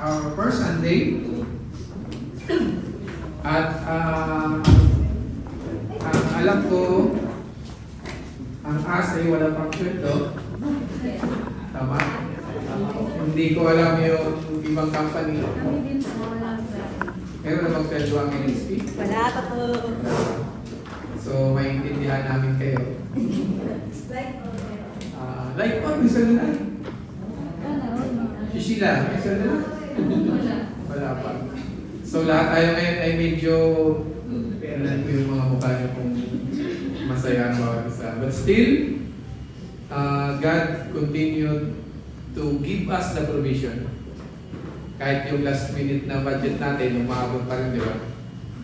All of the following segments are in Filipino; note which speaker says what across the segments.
Speaker 1: our first Sunday. At alam ko, ang AS ay wala pang sweldo. Tama? Hindi ko alam yung ibang company. Meron na bang sweldo ang NXP?
Speaker 2: Wala pa po.
Speaker 1: So, maintindihan namin kayo. Like what? May sweldo na? Si Sheila, may sweldo na? Wala pa. So, lahat tayo ngayon ay medyo alam ko yung mga mukha niyo kung masaya ang bawat isa. But still, God continued to give us the provision. Kahit yung last minute na budget natin, umaabot pa rin, di ba?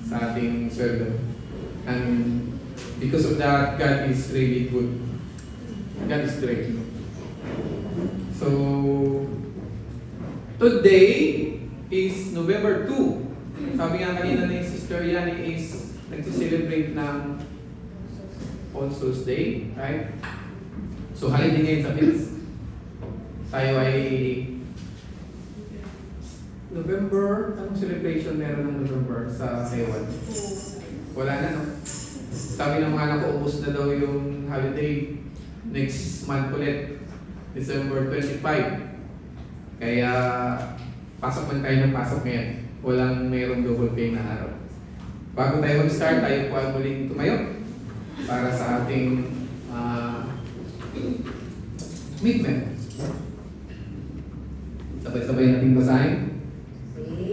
Speaker 1: Sa ating sweldo. And because of that, God is really good. God is great. So, today is November 2. Sabi nga kanina ni Sister Yani is nag-celebrate ng All Souls Day, right? So, holiday ngayon sa Pils. Tayo ay November, anong celebration meron ng November sa Taiwan? Wala na, no? Sabi ng mga anak ko, ubos na daw yung holiday next month ulit, December 25. Kaya, pasok man tayo ng pasok ngayon. Walang mayroong double pay na araw. Bago tayo mag-start, tayo po ay muling tumayo para sa ating commitment. Sabay-sabay natin basahin.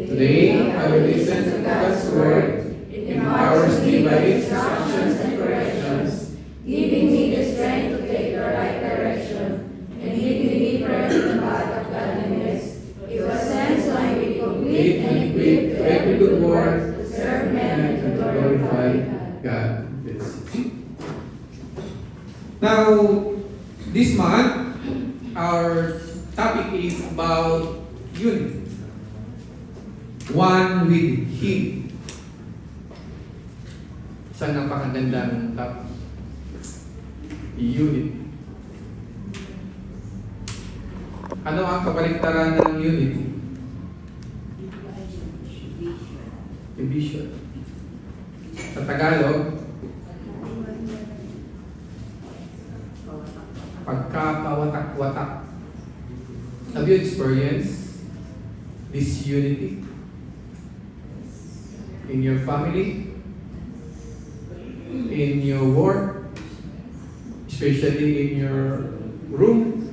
Speaker 1: Today, I will listen to God's word. It empowers me by its instructions and corrections,
Speaker 3: giving me the strength to take the right direction and leading me deeper into the path of godliness. It was sent so I may be complete and equipped to every good work, to serve men and to glorify
Speaker 1: God. Now, this month, our topic is about unity. One with Him. Isang napakagandang topic. Unity. Ano ang kabaliktaran ng unity? Division. Sa Tagalog, pagkapawatak-watak. Have you experienced this unity in your family, in your work, especially in your room?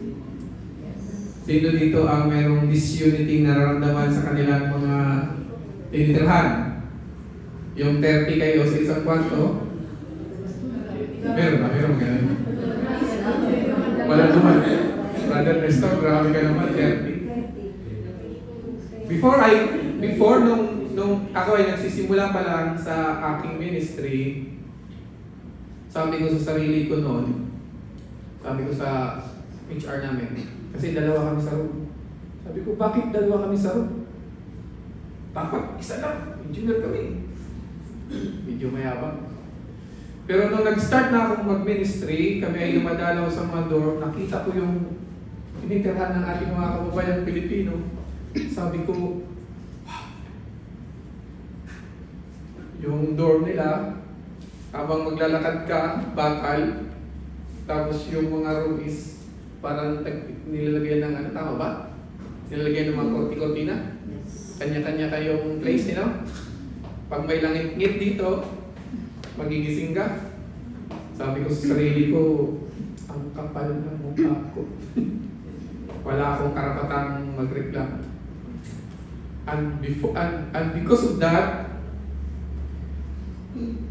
Speaker 1: Sino dito ang mayroong disunity nararamdaman sa kanilang mga tinitirhan? Yung 30 kayo sa isang kwarto? Meron ganun. Wala naman. Brother Nestor, grabe ka naman, 30. Before nung ako ay nagsisimula pa lang sa aking ministry, sabi ko sa sarili ko noon, sabi ko sa HR namin, kasi dalawa kami sa room. Sabi ko, bakit dalawa kami sa room? Dapat isa lang, engineer kami. Medyo mayabang. Pero nung nag-start na akong mag-ministry, kami ay lumadalaw sa mga dorm, nakita ko yung tinitirhan ng ating mga kababayang Pilipino. Sabi ko, wow. Yung dorm nila, habang maglalakad ka, bakal, tapos yung mga room is parang nilalagyan ng ano, tama ba? Nilalagyan ng mga korti-kortina? Kanya-kanya kayong place, Pag may langit-ngit dito, magigising ka. Sabi ko sa sarili ko, ang kapal ng mukha ko. Wala akong karapatang magreklamo. And because of that,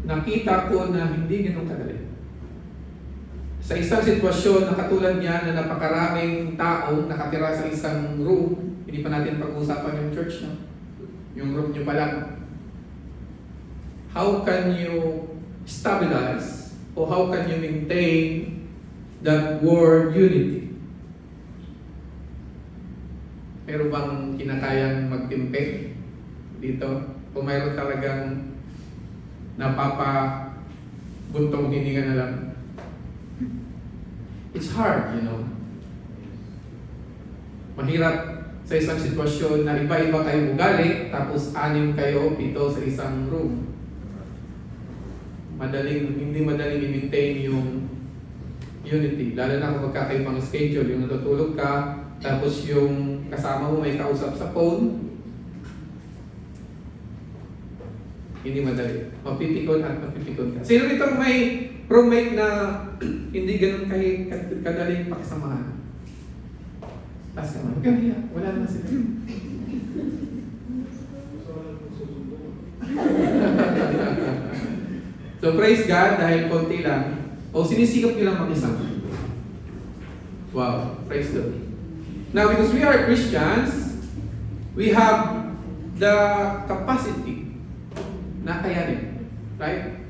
Speaker 1: nakita ko na hindi ganun kadali. Sa isang sitwasyon na katulad niya na napakaraming taong nakatira sa isang room, hindi pa natin pag-usapan yung church, no? Yung room nyo pa lang. How can you stabilize or how can you maintain that word unity? Meron bang kinakayang magtimpe dito? O mayroon talagang napapabuntong hininga na lang? It's hard, Mahirap sa isang sitwasyon na iba-iba kayo ugali, tapos 6 kayo, 7 sa isang room. Hindi madaling i-maintain yung unity. Lalo na kung magkakaibang schedule, yung natutulog ka, tapos yung kasama mo may kausap sa phone, hindi madali. Mapipikon at mapipikon ka. Sino rito may roommate na hindi ganun kadaling pakisamahan? Taas ka man. Huwag kang hiya. Wala naman sila. So praise God dahil konti lang. O sinisikap nyo lang makisama. Wow. Praise God. Now because we are Christians, we have the capacity na kayanin. Right?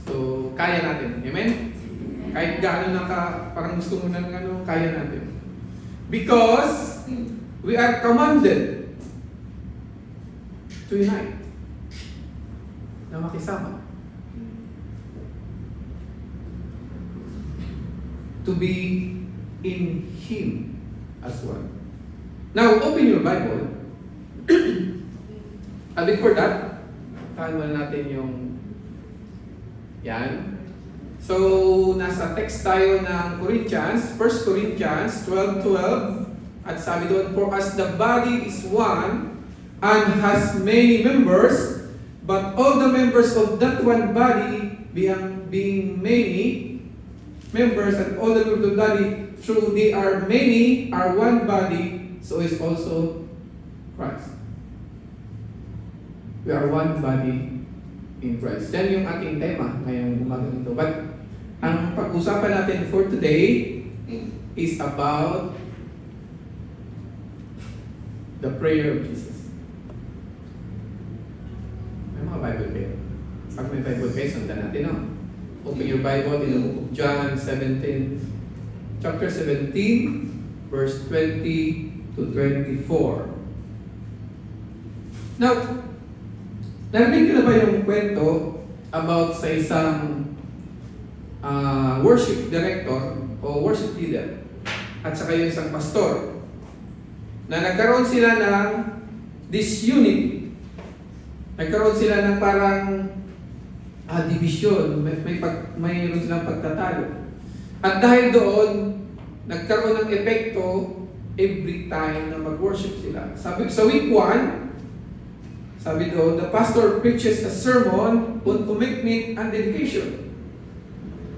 Speaker 1: So kaya natin. Amen? Kahit gaano na parang gusto mo ng kaya natin. Because we are commanded to unite. Na makisama. To be in Him as one. Now, open your Bible. And before that, tahan natin yung yan. So, nasa text tayo ng Corinthians, 1 Corinthians 12:12. At sabi doon, for as the body is one and has many members, but all the members of that one body being many members and all the members of the body, through they are many, are one body, so is also Christ. We are one body in Christ. Yan yung ating tema ngayong umaga nito. But ang pag-usapan natin for today is about the prayer of Jesus. May mga Bible kayo. Pag may Bible kayo, sundan natin, no? Open your Bible in the book of John 17, chapter 17, verse 20 to 24. Now, narinig niyo na ba yung kwento about sa isang worship director o worship leader at saka yung isang pastor na nagkaroon sila ng disunity. Nagkaroon sila ng parang division, mayroon silang pagtatalo. At dahil doon, nagkaroon ng epekto every time na mag-worship sila. Sabi sa week 1, sabi doon, the pastor preaches a sermon on commitment and dedication.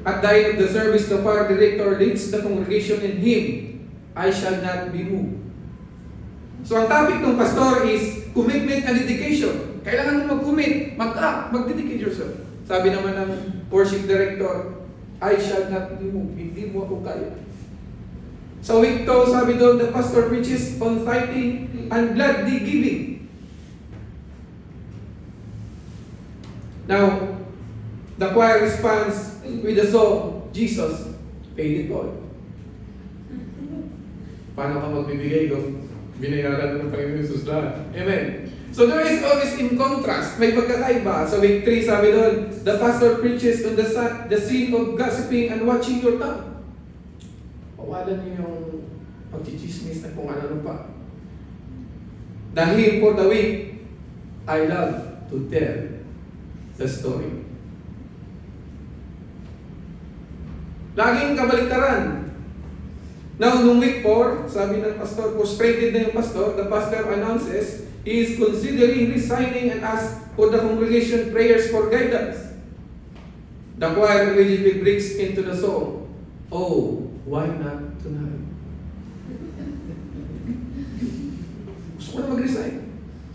Speaker 1: At the end of the service, the choir director leads the congregation in hymn, I shall not be moved. So ang topic ng pastor is commitment and dedication. Kailangan mo mag-commit, mag-act, mag-dedicate yourself. Sabi naman ng worship director, I shall not be moved. Hindi mo ako kaya. Sa week 2, sabi doon, the pastor preaches on fighting and gladly giving. Now, the choir responds with the song, Jesus paid it all. Paano ka magbibigay kung binayaran ng Panginoon Jesus lahat? Amen. So there is always in contrast, may pagkakaiba. Sa week 3, sabi doon, the pastor preaches on the sin of gossiping and watching your tongue. Pawalan niyo yung pagchichismis na kung ano pa. The hymn for the week, I love to tell the story. Laging kabaliktaran. Now, nung week 4, sabi ng pastor, frustrated na yung pastor, the pastor announces, he is considering resigning and asks for the congregation prayers for guidance. The choir immediately breaks into the song, oh, why not tonight? Gusto ko na mag-resign.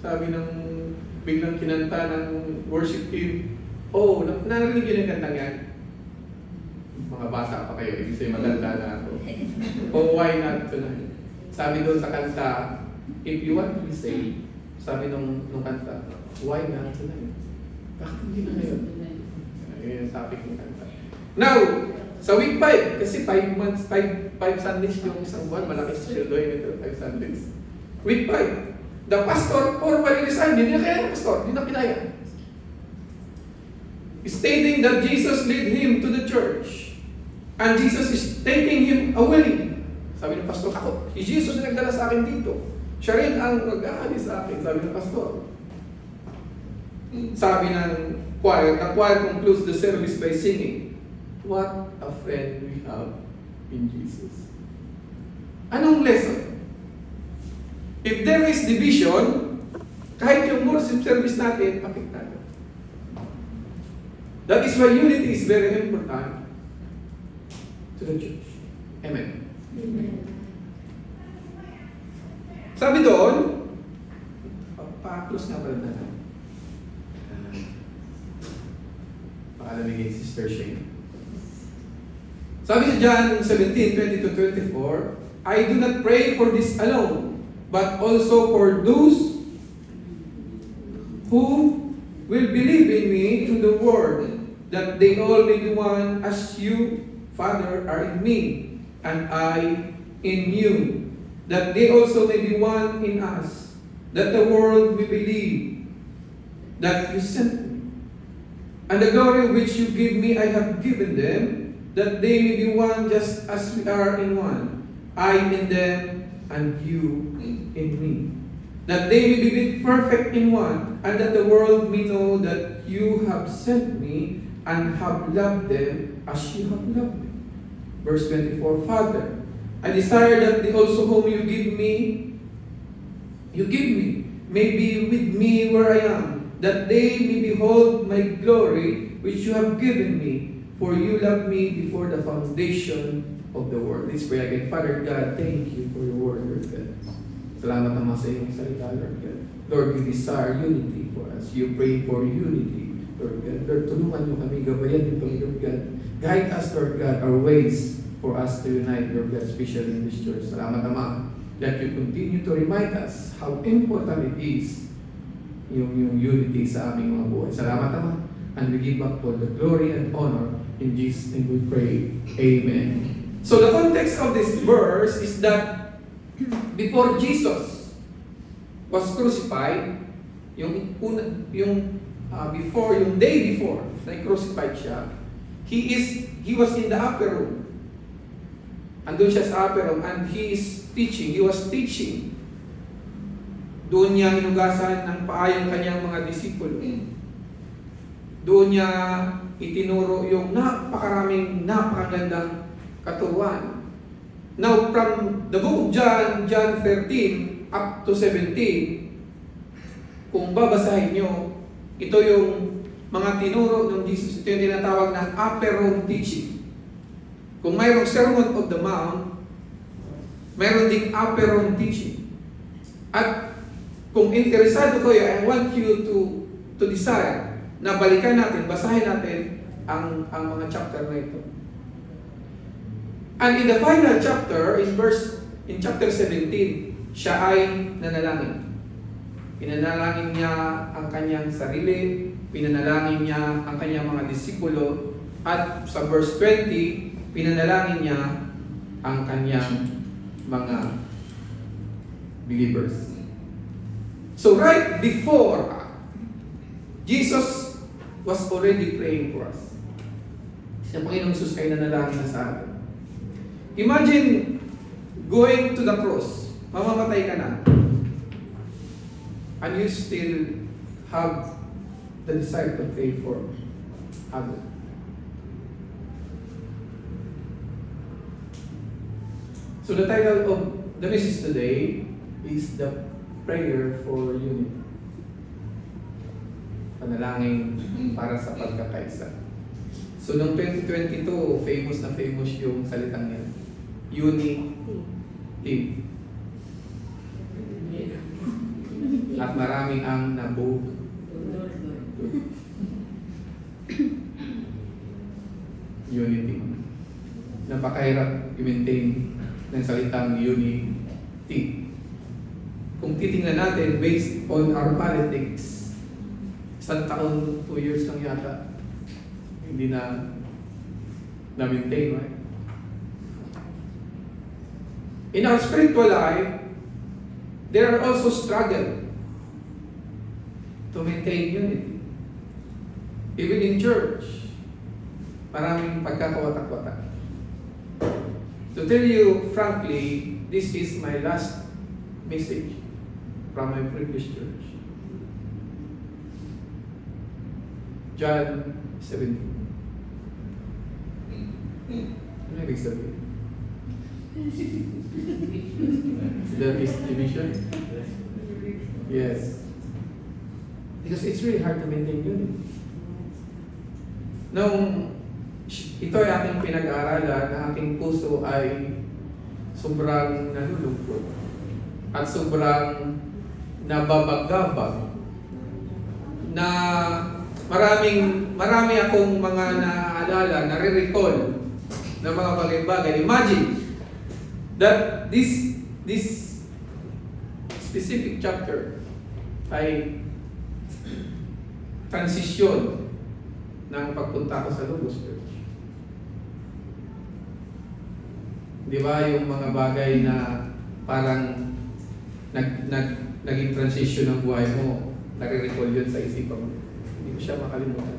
Speaker 1: Sabi ng biglang kinanta ng worship team, oh, narinig yun yung kantang yan? Mga bata pa kayo, ibig sabihin maganda na ako. Oh, why not tonight? Sabi doon sa kanta, if you want to be saved, sabi nung kanta, why not tonight? Bakit hindi na ngayon? Yun yung topic ng kanta. Now, sa week 5, kasi 5 months, 5 Sundays yung isang buwan, malaki sa Shildoy nito, 5 Sundays. Week 5, the pastor formally resigned. Hindi na kaya ng pastor, hindi na pinaya. Stating that Jesus led him to the church. And Jesus is taking him away. Sabi ng pastor, ako, si Jesus na nagdala sa akin dito. Siya rin ang mag-aalis sa akin, sabi ng pastor. Sabi ng choir, the choir concludes the service by singing, "What a friend we have in Jesus." Anong lesson? If there is division, kahit yung worship service natin, apektado. That is why unity is very important to the church. Amen. Sabi doon, pa-close nga pala na. Pakalamigay si Sister Shane. Sabi sa John 17:20-24, "I do not pray for this alone, but also for those who will believe in me through the word, that they all may be one as you, Father, are in me, and I in you, that they also may be one in us, that the world may believe that you sent me. And the glory which you give me I have given them, that they may be one just as we are in one, I in them and you in me, that they may be made perfect in one, and that the world may know that you have sent me and have loved them as you have loved me." Verse 24, "Father, I desire that they also whom you give me, may be with me where I am, that they may behold my glory which you have given me, for you loved me before the foundation of the world." Let's pray again. Father God, thank you for your word, Lord God. Salamat naman sa iyong salita, Lord God. Lord, you desire unity for us. You pray for unity, Lord God. Lord, tulungan niyo kami, gabayan niyo kami, Lord God. Guide us, Lord God, our ways for us to unite, Lord God, especially in this church. Salamat naman that you continue to remind us how important it is yung unity sa aming mga buhay. Salamat naman. And we give back all the glory and honor. In Jesus' name we pray. Amen. So the context of this verse is that before Jesus was crucified, before, yung day before na crucified siya, he was in the upper room. Andun siya sa upper room and he was teaching. Doon niya hinugasan ng paa yung kanyang mga disipulo. Doon niya itinuro yung napakagandang katuruan. Now, from the book of John 13 up to 17, kung babasahin nyo, ito yung mga tinuro ng Jesus. Ito yung tinatawag ng upper room teaching. Kung mayroong Sermon of the Mount, mayroon ding upper room teaching. At kung interesado kayo, I want you to decide na balikan natin, basahin natin ang mga chapter na ito. And in the final chapter, in chapter 17, siya ay nanalangin. Pinanalangin niya ang kanyang sarili, pinanalangin niya ang kanyang mga disipulo, at sa verse 20, pinanalangin niya ang kanyang mga believers. So right before, Jesus was already praying for us. Si Panginoong Jesus ay nanalangin na sa atin. Imagine going to the cross, mamamatay ka na, and you still have the desire to pray for others. So the title of the message today is the prayer for unity. Panalangin para sa pagkakaisa. So noong 2022, famous na famous yung salitang yan. Unity. At maraming ang nabuo. Unity. Napakahirap i-maintain ng salitang unity. Kung titingnan natin, based on our politics, isang taon, 2 years lang yata, hindi na-maintain, right? In our spiritual life, there are also struggles to maintain unity. Even in church, maraming pagkakawatak-watak. To tell you frankly, this is my last message from my previous church. John 17. Ano ibig sabihin? There is division? Yes. Because it's really hard to maintain unity. Nung ito ay aking pinag-aaralan, na aking puso ay sobrang nalulungkot at sobrang nababagabag na marami akong mga naaalala, nare-recall ng mga bagay-bagay. Imagine that this specific chapter ay transisyon ng pagpunta ko sa Logos Church. Di ba yung mga bagay na parang naging transition ng buhay mo, nare-recall yun sa isipan mo. Hindi ko siya makalimutan.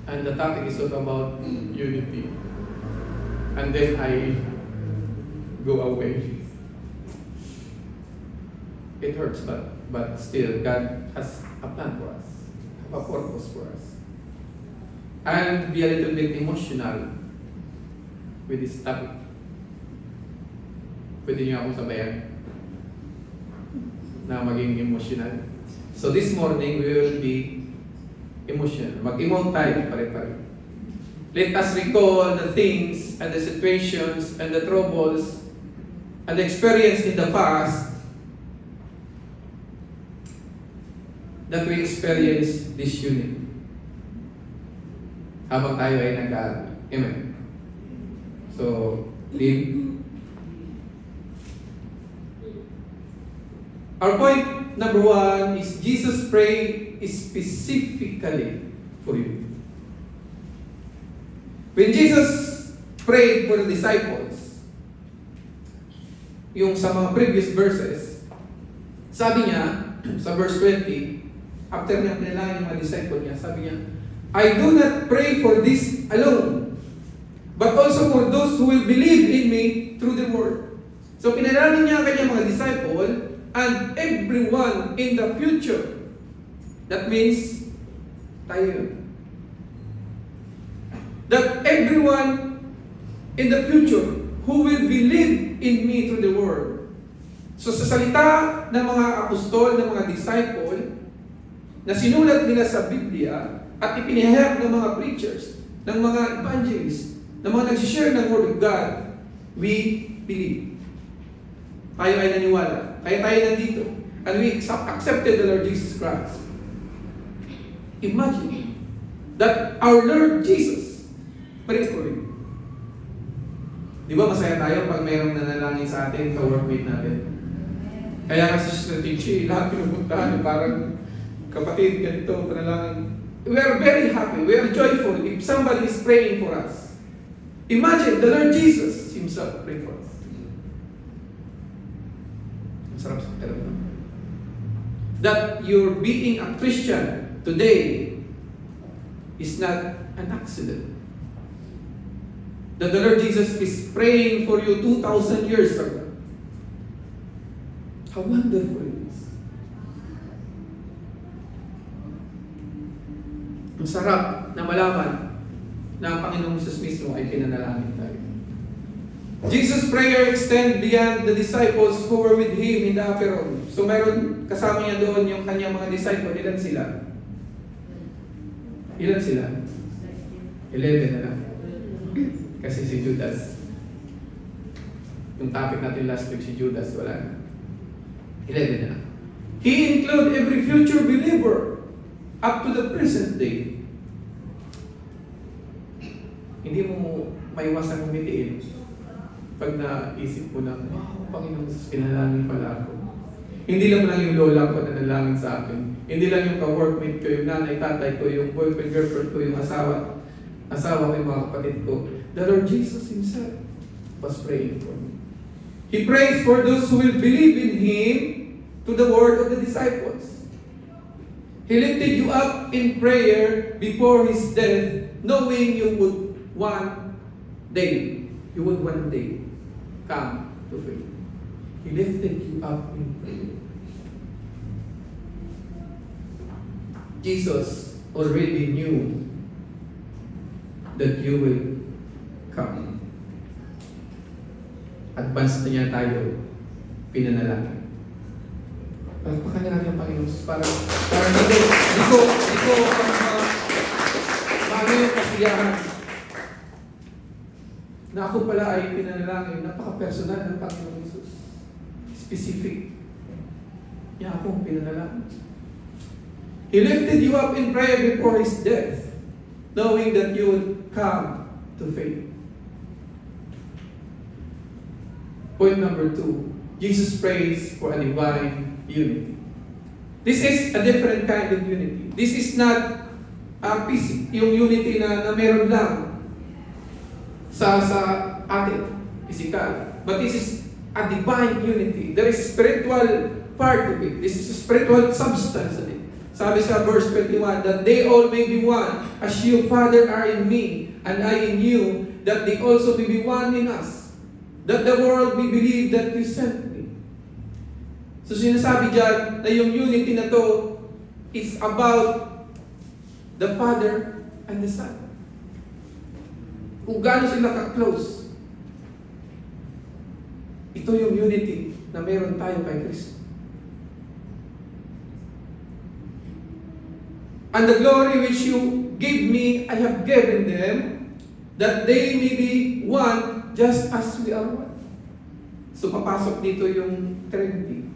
Speaker 1: And the topic is all about unity. And then I go away. It hurts, but still, God has a plan for us, have a purpose for us. I'll be a little bit emotional with this topic. Pwede niyo akong sabayan na maging emotional. So this morning, we will be emotional. Mag-emote tayo pare-pare. Let us recall the things and the situations and the troubles and the experience in the past that we experience this unity. Habang tayo ay nag-aaral. Amen. So, Lim. Our point number 1 is Jesus prayed specifically for you. When Jesus prayed for the disciples, yung sa mga previous verses, sabi niya, sa verse 20, after niya pinalangin yung mga disciple niya, sabi niya, I do not pray for this alone, but also for those who will believe in me through the word. So pinalangin niya ang kanyang mga disciple and everyone in the future. That means, tayo yun. That everyone in the future who will believe in me through the word. So sa salita ng mga apostol, ng mga disciple, na sinulat nila sa Biblia, at ipinahayag ng mga preachers, ng mga evangelists, ng mga nagsishare ng Word of God, we believe. Tayo ay naniwala. Kaya tayo nandito. And we accepted the Lord Jesus Christ. Imagine that our Lord Jesus prayed for you. Di ba masaya tayo pag mayroong nanalangin sa atin, ka-workmate natin? Kaya nga sa strategy, lahat pinupuntahan, parang kapatid, ganito, panalangin. We are very happy, we are joyful if somebody is praying for us. Imagine the Lord Jesus Himself praying for us. Masarap sa pakiramdam. That your being a Christian today is not an accident. That the Lord Jesus is praying for you 2,000 years ago. How wonderful it is. Masarap na malaman na ang Panginoong Jesus mismo ay pinanalangin tayo. Jesus' prayer extend beyond the disciples who were with Him in the upper room. So mayroon kasama niya doon yung kanyang mga disciple. Ilan sila? Ilan sila? 11 na lang. Kasi si Judas. Yung topic natin last week, si Judas, wala na. 11 na lang. He include every future believer up to the present day. Hindi mo maiwasan umitiin pag naisip mo na, wow, Panginoon Jesus, pinalangin pala ako. Hindi lang yung lola ko na nalangin sa akin. Hindi lang yung ka-workmate ko, yung nanay, tatay ko, yung boyfriend, girlfriend ko, yung asawa ko, yung mga kapatid ko. The Lord Jesus Himself was praying for me. He prays for those who will believe in Him to the word of the disciples. He lifted you up in prayer before His death, knowing you would one day come to faith. He lifted you up in prayer. Jesus already knew that you will come. Advance na niya tayo pinanalangin. Palagpakan na natin ang Panginoon para di ko paano yung kasiyahan na ako pala ay pinanalangin. Napaka-personal ng Panginoon Jesus. Specific. Niya akong pinanalangin. He lifted you up in prayer before His death, knowing that you would come to faith. Point number 2, Jesus prays for a divine unity. This is a different kind of unity. This is not yung unity na meron lang sa atin, physical. But this is a divine unity. There is a spiritual part of it. This is a spiritual substance of it. Sabi sa verse 21, that they all may be one, as you, Father, are in me, and I in you, that they also may be one in us, that the world may believe that you sent me. So sinasabi dyan na yung unity na to is about the Father and the Son. Kung gaano sila ka-close. Ito yung unity na meron tayo kay Kristo. And the glory which you gave me, I have given them, that they may be one just as we are one. So papasok dito yung Trinity.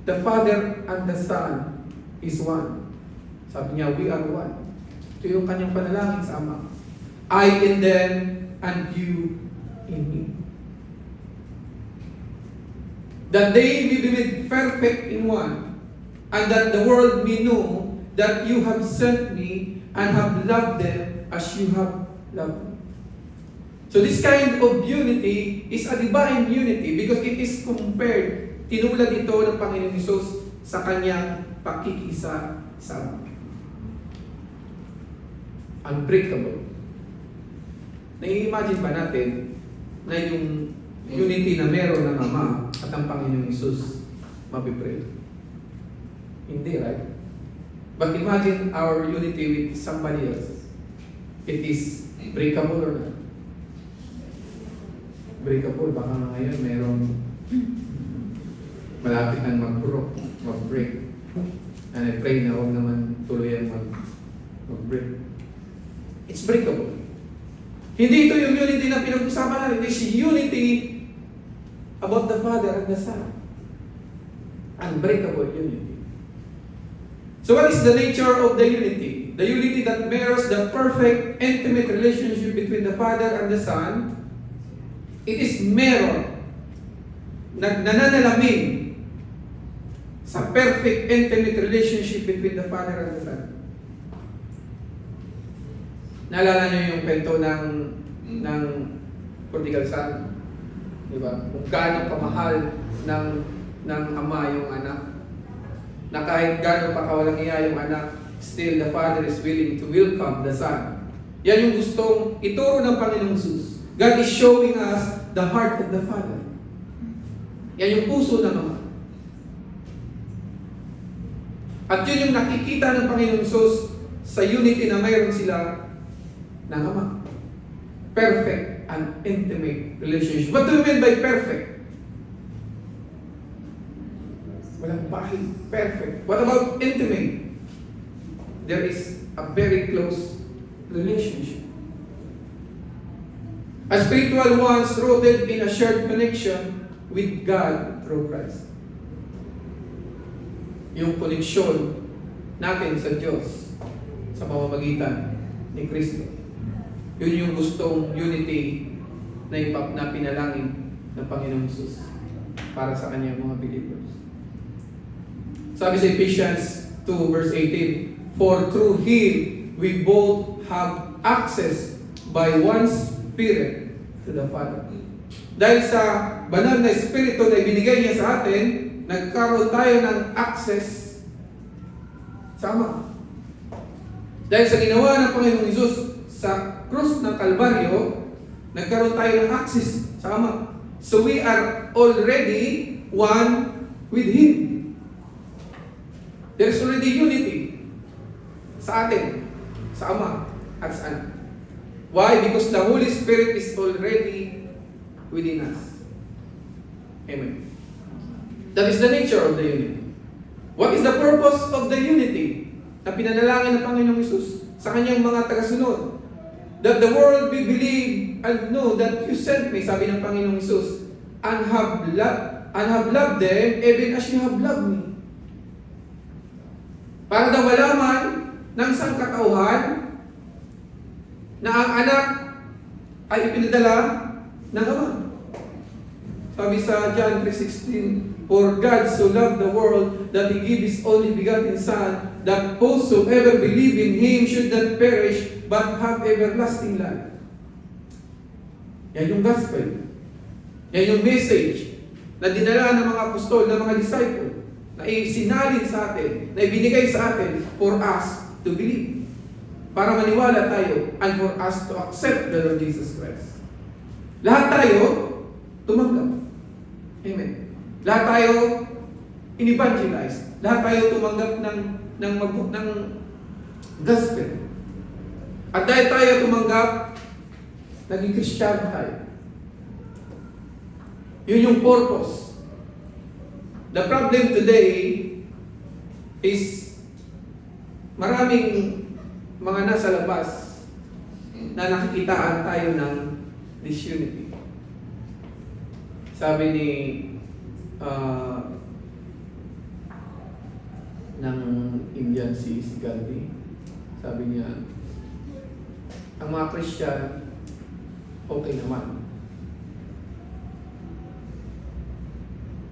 Speaker 1: The Father and the Son is one. Sabi niya, we are one. Ito yung kanyang panalangin sa Ama. I in them and you in me. That they may be made perfect in one, and that the world may know that you have sent me and have loved them as you have loved me. So this kind of unity is a divine unity because it is compared, tinulad ito ng Panginoon Hesus sa kanyang pakikisa sa unbreakable. Nai-imagine ba natin na yung unity na meron ng Ama at ang Panginoon Hesus mabibreak? Hindi, right? But imagine our unity with somebody else. It is breakable or not? Breakable. Baka ngayon merong malapit nang mag-break. And I pray na huwag naman tuluyan mag-break. It's breakable. Hindi ito yung unity na pinag-usapan natin. It's unity about the Father and the Son. Unbreakable unity. So what is the nature of the unity? The unity that mirrors the perfect, intimate relationship between the Father and the Son. It is mirror. Nananalamin sa perfect, intimate relationship between the Father and the Son. Naalala niyo yung kwento ng prodigal son? Diba? Kung gaano kamahal ng ama yung anak. Na kahit gaano pa kawalang iya yung anak, still the Father is willing to welcome the Son. Yan yung gustong ituro ng Panginoong Jesus. God is showing us the heart of the Father. Yan yung puso ng Ama. At yun yung nakikita ng Panginoong Jesus sa unity na mayroon sila ng Ama. Perfect and intimate relationship. What do you mean by perfect? Walang bahid. Perfect. What about intimate? There is a very close relationship. A spiritual ones rooted in a shared connection with God through Christ. Yung koneksyon natin sa Diyos sa pamamagitan ni Kristo. Yun yung gustong unity na pinalangin ng Panginoong Jesus para sa kanyang mga believers. Sabi sa Ephesians 2 verse 18, for through Him we both have access by one Spirit to the Father. Dahil sa banal na Espiritu na ibinigay niya sa atin, nagkaroon tayo ng access sa Ama. Dahil sa ginawa ng Panginoong Hesus sa krus ng Kalbaryo, Nagkaroon tayo ng access sa Ama. So we are already one with Him. There's already unity sa atin, sa Ama at sa Anak. Why? Because the Holy Spirit is already within us. Amen. That is the nature of the unity. What is the purpose of the unity na pinanalangin ng Panginoong Hesus sa kanyang mga tagasunod? That the world will believe and know that you sent me, sabi ng Panginoong Hesus, and have loved them even as you have loved me. Para daw malaman ng sangkatauhan na ang anak ay ipinadala ng Ama. Sabi sa John 3:16, for God so loved the world that He gave His only begotten Son, that whosoever believe in Him should not perish but have everlasting life. Yan yung gospel. Yan yung message na dinala ng mga apostol, ng mga disciple, na isinalin sa atin, na ibinigay sa atin for us to believe. Para maniwala tayo and for us to accept the Lord Jesus Christ. Lahat tayo tumanggap. Amen. Lahat tayo in-evangelize. Lahat tayo tumanggap ng gospel. At dahil tayo tumanggap, naging Kristiyano tayo. Yun yung purpose. The problem today is maraming mga nasa labas na nakikitaan tayo ng disunity. Sabi ni ng Indian si Gandhi, sabi niya, ang mga Christian okay naman.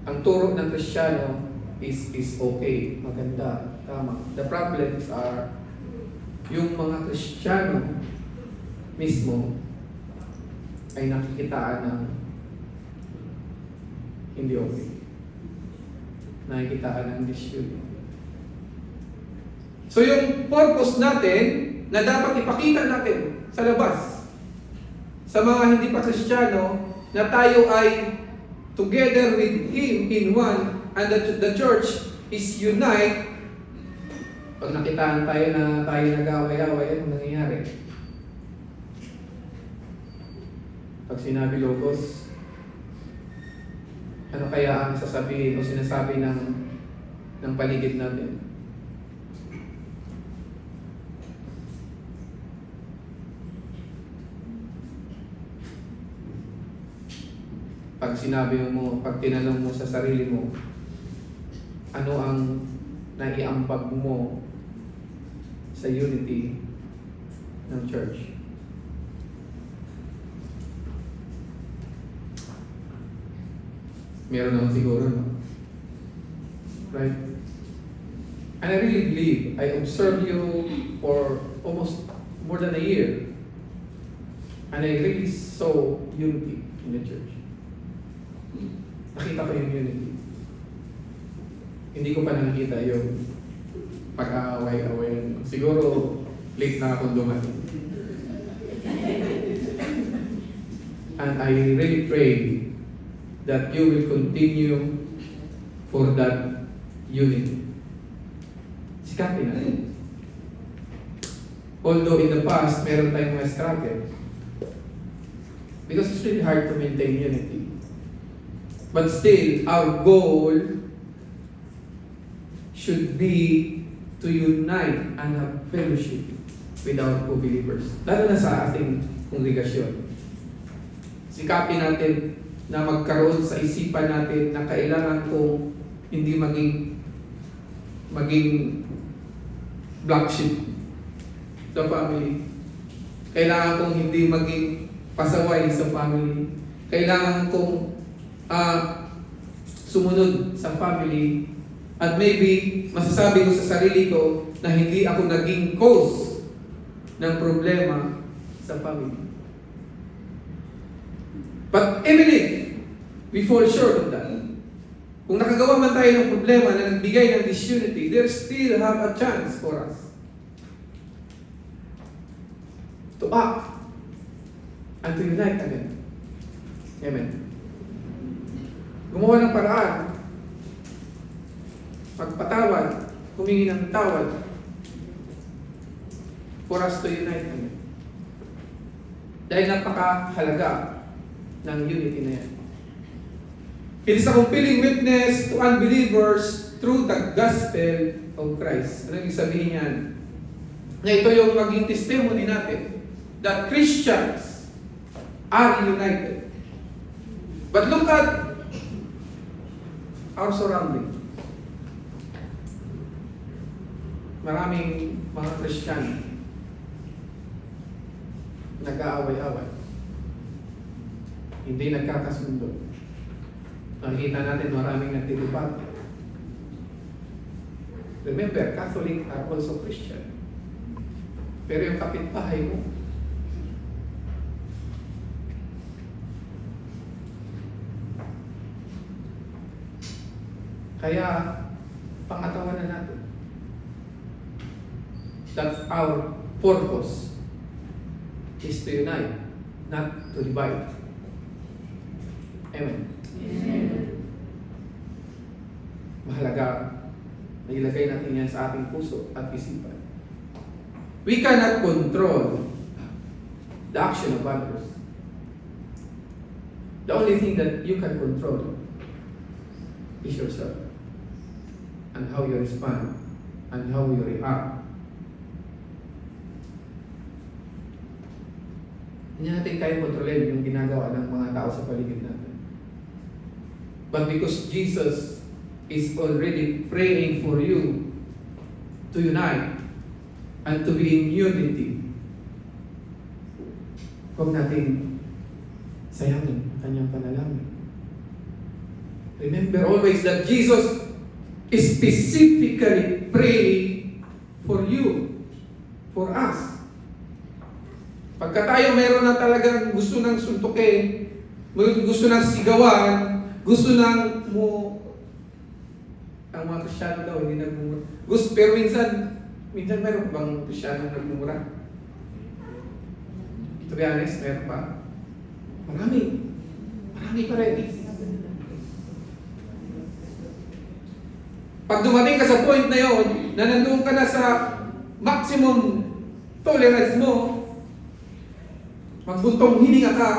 Speaker 1: Ang turo ng Kristiyano is okay, maganda, tama. The problems are yung mga Kristiyano mismo ay nakikitaan ng hindi okay. Nakikitaan ng disunity. So yung purpose natin na dapat ipakita natin sa labas sa mga hindi pa Kristiyano na tayo ay together with Him in one and that the church is unite. Pag nakitaan tayo na tayo nag-away-away, anong nangyayari? Pag sinabi logos, ano kaya ang sasabihin o sinasabi ng paligid natin? Pag sinabi mo, pag tinanong mo sa sarili mo, ano ang naiambag mo sa unity ng church? Meron naman siguro, no? Right? And I really believe, I observed you for almost more than a year. And I really saw unity in the church. Nakita ko yung unity. Hindi ko pa nakikita yung pag-aaway-away. Siguro, late na akong dumating. And I really pray that you will continue for that unity. Sikapin natin. Although in the past, meron tayong mga struggle. Because it's really hard to maintain unity. But still, our goal should be to unite and have fellowship with our co-believers. Lalo na sa ating kongregasyon. Sikapin natin na magkaroon sa isipan natin na kailangan kong hindi maging black sheep sa family. Kailangan kong hindi maging pasaway sa family. Kailangan kong sumunod sa family. At maybe masasabi ko sa sarili ko na hindi ako naging cause ng problema sa family. But even if we fall short of that, kung nakagawa man tayo ng problema na nagbigay ng disunity, there still have a chance for us to act and to unite again. Amen. Gumawa ng paraan, magpatawad, humingi ng tawad, for us to unite again. Dahil napakahalaga ng unity na yan. It is a compelling witness to unbelievers through the gospel of Christ. Ano ibig sabihin yan? Na ito yung maging testimony natin that Christians are united. But look at our surrounding. Maraming mga Christian nag-aaway-away. Hindi nagkakasundo. Nakikita natin maraming nagtitipat. Remember, Catholic are also Christian. Pero yung kapitbahay mo, kaya pangatawan na natin. That's our purpose, is to unite, not to divide. Amen.
Speaker 3: Amen.
Speaker 1: Mahalaga na ilagay natin yan sa ating puso at isipan. We cannot control the action of others. The only thing that you can control is yourself and how you respond and how you react. Hindi natin kaya kontrolin yung ginagawa ng mga tao sa paligid natin. But because Jesus is already praying for you to unite and to be in unity, huwag natin sayangin ang kanyang panalangin. Remember always that Jesus is specifically praying for you, for us. Pagka tayo meron na talagang gusto ng suntukin, gusto ng sigawan, gusto ng ang mga Kristyano daw hindi nagmumura. Pero minsan meron bang Kristyano nagmumura? To be honest, meron pa. Marami pa rin. Pag dumating ka sa point na yon, na nandoon ka na sa maximum tolerance mo, magbuntong hininga ka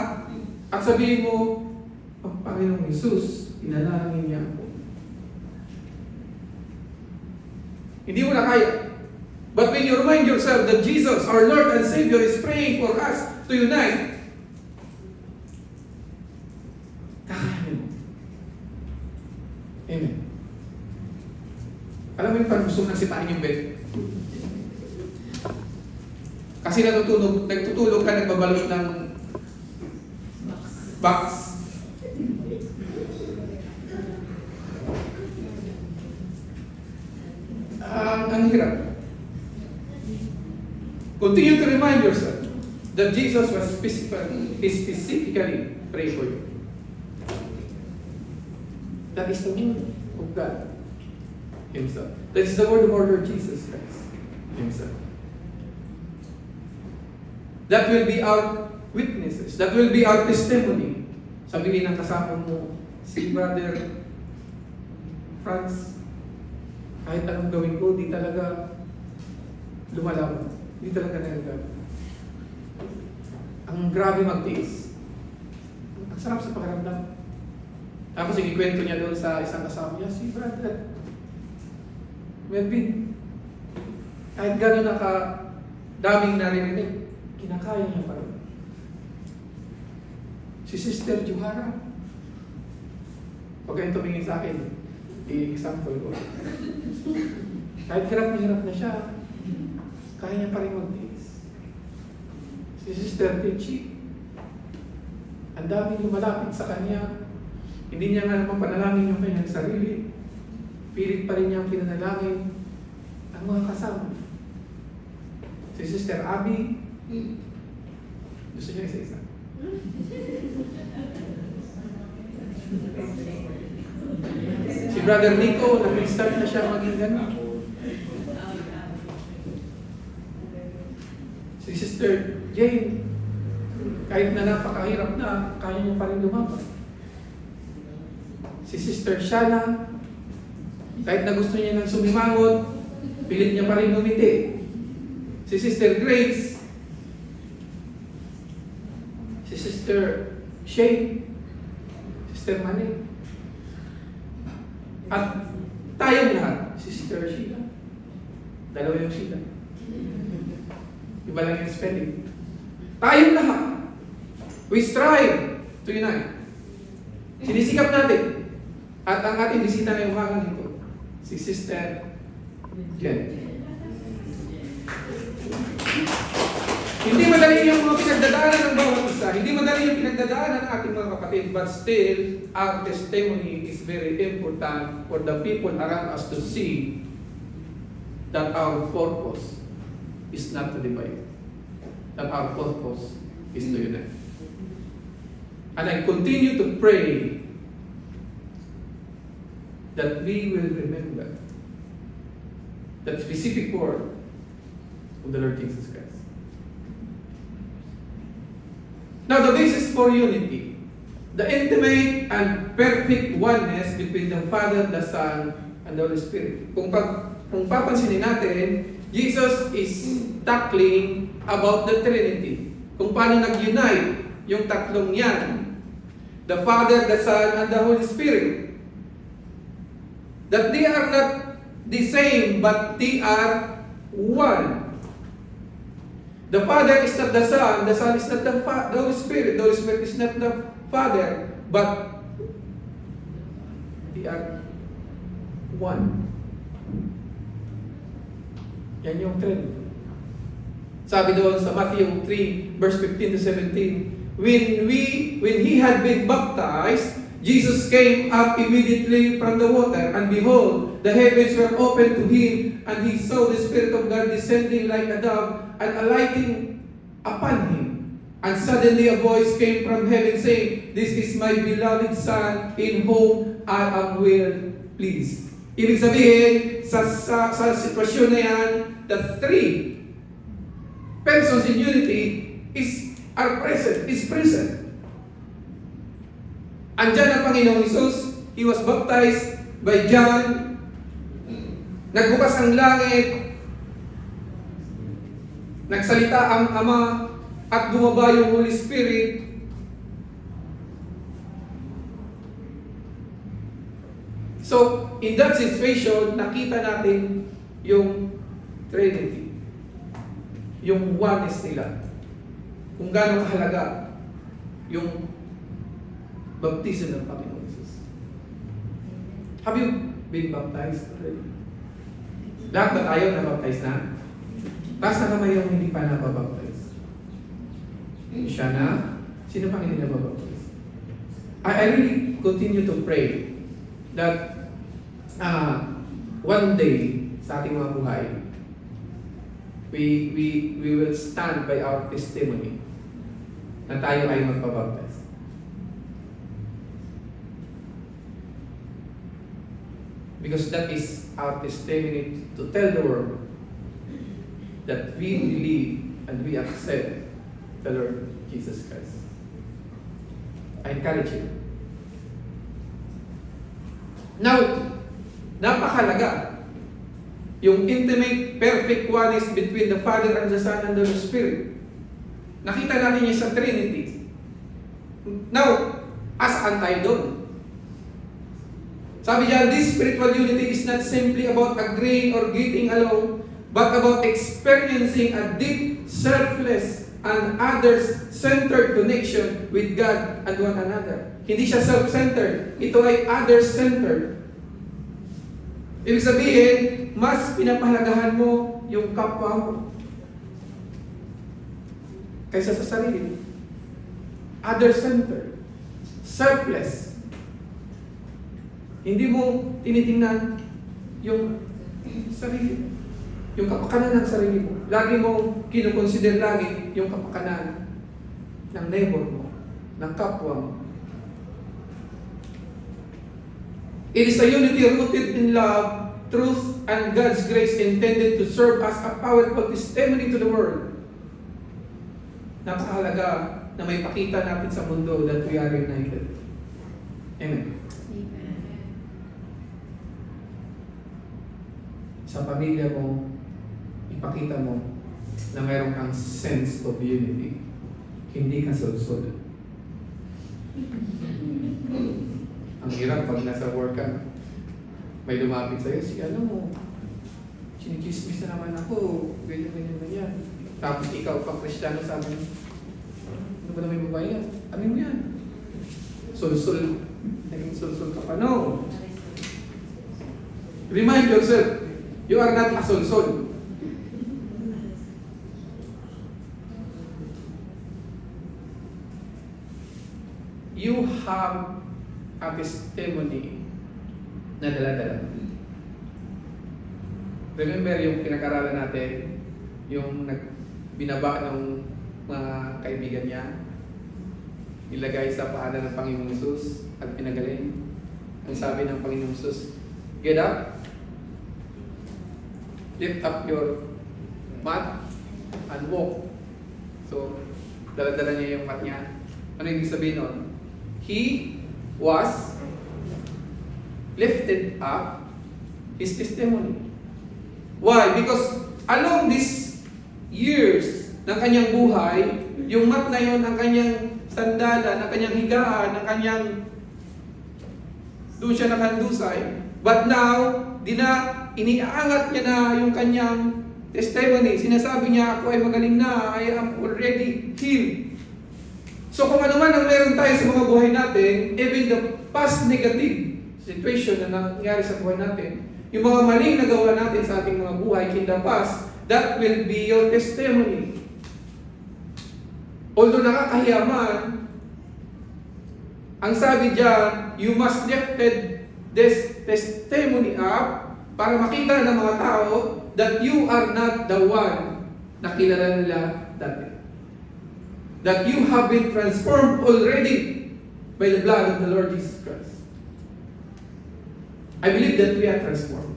Speaker 1: at sabihin mo, ang Panginoong Jesus, inalangin niya ako. Hindi mo na kaya. But when you remind yourself that Jesus, our Lord and Savior, is praying for us to unite, kakayanin mo. Amen. Alam mo yung parang gusto nang sipain yung bed? Kasi nagtutulog ka, nagbabalot ng box. Ang hirap. Continue to remind yourself that Jesus was specifically praying for you. That is the word of God Himself. That is the word of our Lord Jesus Christ Himself. That will be our witnesses. That will be our testimony. Sabihin ng kasama mo, si Brother Franz, kahit anong gawin ko, di talaga lumalaban. Di talaga nagagawa. Ang grabe magtiis. Ang sarap sa pakiramdam. Tapos ikikwento niya doon sa isang kasama niya, si Brother Melvin, kahit gano'n daming naririnig, kinakaya niya pa rin. Si Sister Juhara, huwag kayong tumingin sa akin, i-example ko. Kahit hirap na siya, kaya niya pa rin magtiis. Si Sister Tichi, ang daming lumalapit sa kanya, hindi niya nga naman panalangin yung kanyang sarili, pilit pa rin niyang pinanalangin ang mga kasama. Si Sister Abby, gusto niya isa-isa. Si Brother Nico, nag-start na siya maging gano'n. Si Sister Jane, Kahit na napakahirap na, kaya niyo pa rin lumaban. Si Sister Shana, kahit na gusto niya ng sumimangot, pilit niya pa rin ngumiti. Si Sister Grace, si Sister Shane, Sister Manny, at tayong lahat, Sister Sheila. Dalawa yung Sheila. Iba lang yung spelling. Tayong lahat, we strive to unite. Sinisikap natin. At ang ating bisita ngayong umagang ito, si Sister Jen. Hindi madali yung mga pinagdadaanan ng bawat isa. Hindi madali yung pinagdadaanan ng ating mga kapatid. But still, our testimony is very important for the people around us to see that our purpose is not to divide. That our purpose is to unite. And I continue to pray that we will remember that specific word of the Lord Jesus Christ. Now, the basis for unity, the intimate and perfect oneness between the Father, the Son, and the Holy Spirit. Kung papansinin natin, Jesus is tackling about the Trinity. Kung paano nag-unite yung tatlong yan, the Father, the Son, and the Holy Spirit. That they are not the same, but they are one. The Father is not the Son is not the Holy Spirit is not the Father, but they are one. Yan yung Trinity. Sabi doon sa Matthew 3, verse 15 to 17, when he had been baptized, Jesus came up immediately from the water, and behold, the heavens were opened to him, and he saw the Spirit of God descending like a dove and alighting upon him. And suddenly a voice came from heaven saying, "This is my beloved Son, in whom I am well pleased." Ibig sabihin, sa sitwasyon na yan, the three persons in unity is present. Andyan ang Panginoong Hesus. He was baptized by John. Nagbukas ang langit. Nagsalita ang Ama at bumaba yung Holy Spirit. So, in that situation, nakita natin yung Trinity. Yung oneness nila. Kung gaano kahalaga yung baptism ng Panginoon Jesus. Have you been baptized already? Lahat ba tayo na-baptize na? Taas na kamay yung hindi pa nababaptize. Siya na? Sino pang hindi nababaptize? I really continue to pray that one day sa ating mga buhay, we will stand by our testimony na tayo ay magpabaptize. Because that is our testimony to tell the world that we believe and we accept the Lord Jesus Christ. I encourage you. Now, napakalaga yung intimate, perfect oneness between the Father and the Son and the Holy Spirit. Nakita natin yung sa Trinity. Now, asaan tayo doon? Sabi niya, this spiritual unity is not simply about agreeing or getting along, but about experiencing a deep, selfless, and others-centered connection with God and one another. Hindi siya self-centered. Ito ay others-centered. Ibig sabihin, mas pinapahalagahan mo yung kapwa mo kaysa sa sarili. Other-centered. Selfless. Hindi mo tinitingnan yung sarili. Yung kapakanan ng sarili mo. Lagi mo kinukonsider lagi yung kapakanan ng neighbor mo, ng kapwa mo. It is a unity rooted in love, truth, and God's grace intended to serve as a powerful testimony to the world. Napakahalaga na may pakita natin sa mundo that we are united. Amen. Sa pamilya mo, ipakita mo na mayroon kang sense of unity. Hindi ka sulsol. Ang hirap pag nasa work ka, may lumapit sa'yo, si ano mo, chinichismis na naman ako, ganyan. Tapos ikaw pang Kristiyano sabi, ano ba naman yung babae yan? Ano mo yan? Sulsul. Naging sulsul ka pa. No. Remind yourself, you are not a sulsul. You have a testimony na dala-dala. Remember yung pinag-aralan natin, yung binaba ng mga kaibigan niya, ilagay sa paanan ng Panginoong Hesus at pinagaling. Ang sabi ng Panginoong Hesus, get up, lift up your mat, and walk. So, dala-dala niya yung mat niya. Ano yung sabihin nun? He was lifted up, his testimony. Why? Because along these years ng kanyang buhay, yung mat na yun, ang kanyang sandala, ng kanyang higaan, ng kanyang doon siya nakandusay. But now, iniangat niya na yung kanyang testimony. Sinasabi niya, ako ay magaling na, I am already healed. So kung ano man ang meron tayo sa mga buhay natin, even the past negative situation na nangyari sa buhay natin, yung mga maling nagawa natin sa ating mga buhay in the past, that will be your testimony. Although nakakahiya man, ang sabi diyan, you must lifted this testimony up para makita ng mga tao that you are not the one na kilala nila dati. That you have been transformed already by the blood of the Lord Jesus Christ. I believe that we are transformed.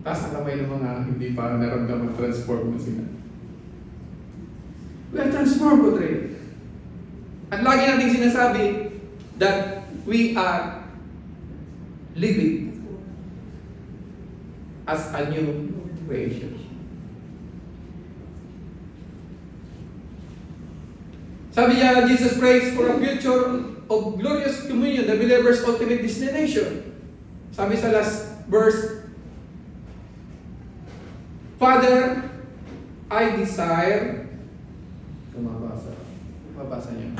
Speaker 1: Taas ang kamay ng mga hindi pa naramdaman transform na sila. We are transformed already. At lagi natin sinasabi that we are living as a new creation. Sabi niya, Jesus prays for a future of glorious communion, the believer's ultimate destination. Sabi sa last verse, Father, I desire, mabasa niya.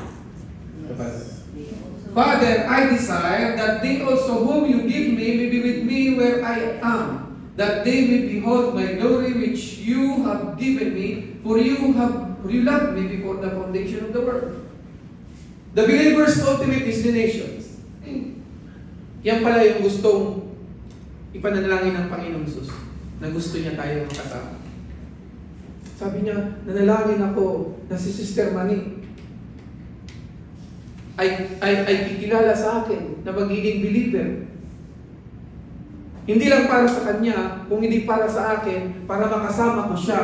Speaker 1: Father, I desire that they also whom you give me may be with me where I am, that they may behold my glory which you have given me, for you loved me before the foundation of the world. The believer's ultimate destinations. Yan pala yung gustong ipanalangin ng Panginoong Hesus, na gusto niya tayo makasama. Sabi niya, nanalangin ako na si Sister Mani ay kikilala sa akin na magiging believer. Hindi lang para sa kanya, kung hindi para sa akin, para makasama ko siya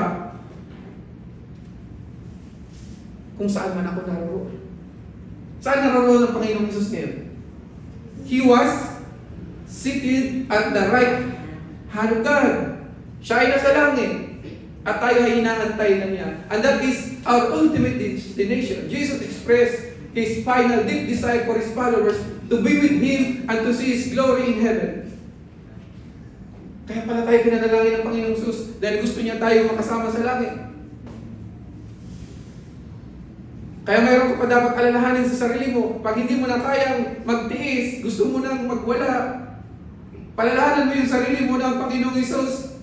Speaker 1: kung saan man ako naroon. Saan naroon ang Panginoong Hesus ngayon? He was seated at the right hand of God. Siya ay nasa langit at tayo ay inaantay na niya. And that is our ultimate destination. Jesus expressed His final deep desire for His followers to be with Him and to see His glory in heaven. Kaya pala tayo pinanalangin ng Panginoong Hesus dahil gusto niya tayo makasama sa langit. Kaya mayroon ka pa dapat alalahanin sa sarili mo. Pag hindi mo na kayang magtiis, gusto mo nang magwala, palalahanan mo yung sarili mo na ang Panginoong Hesus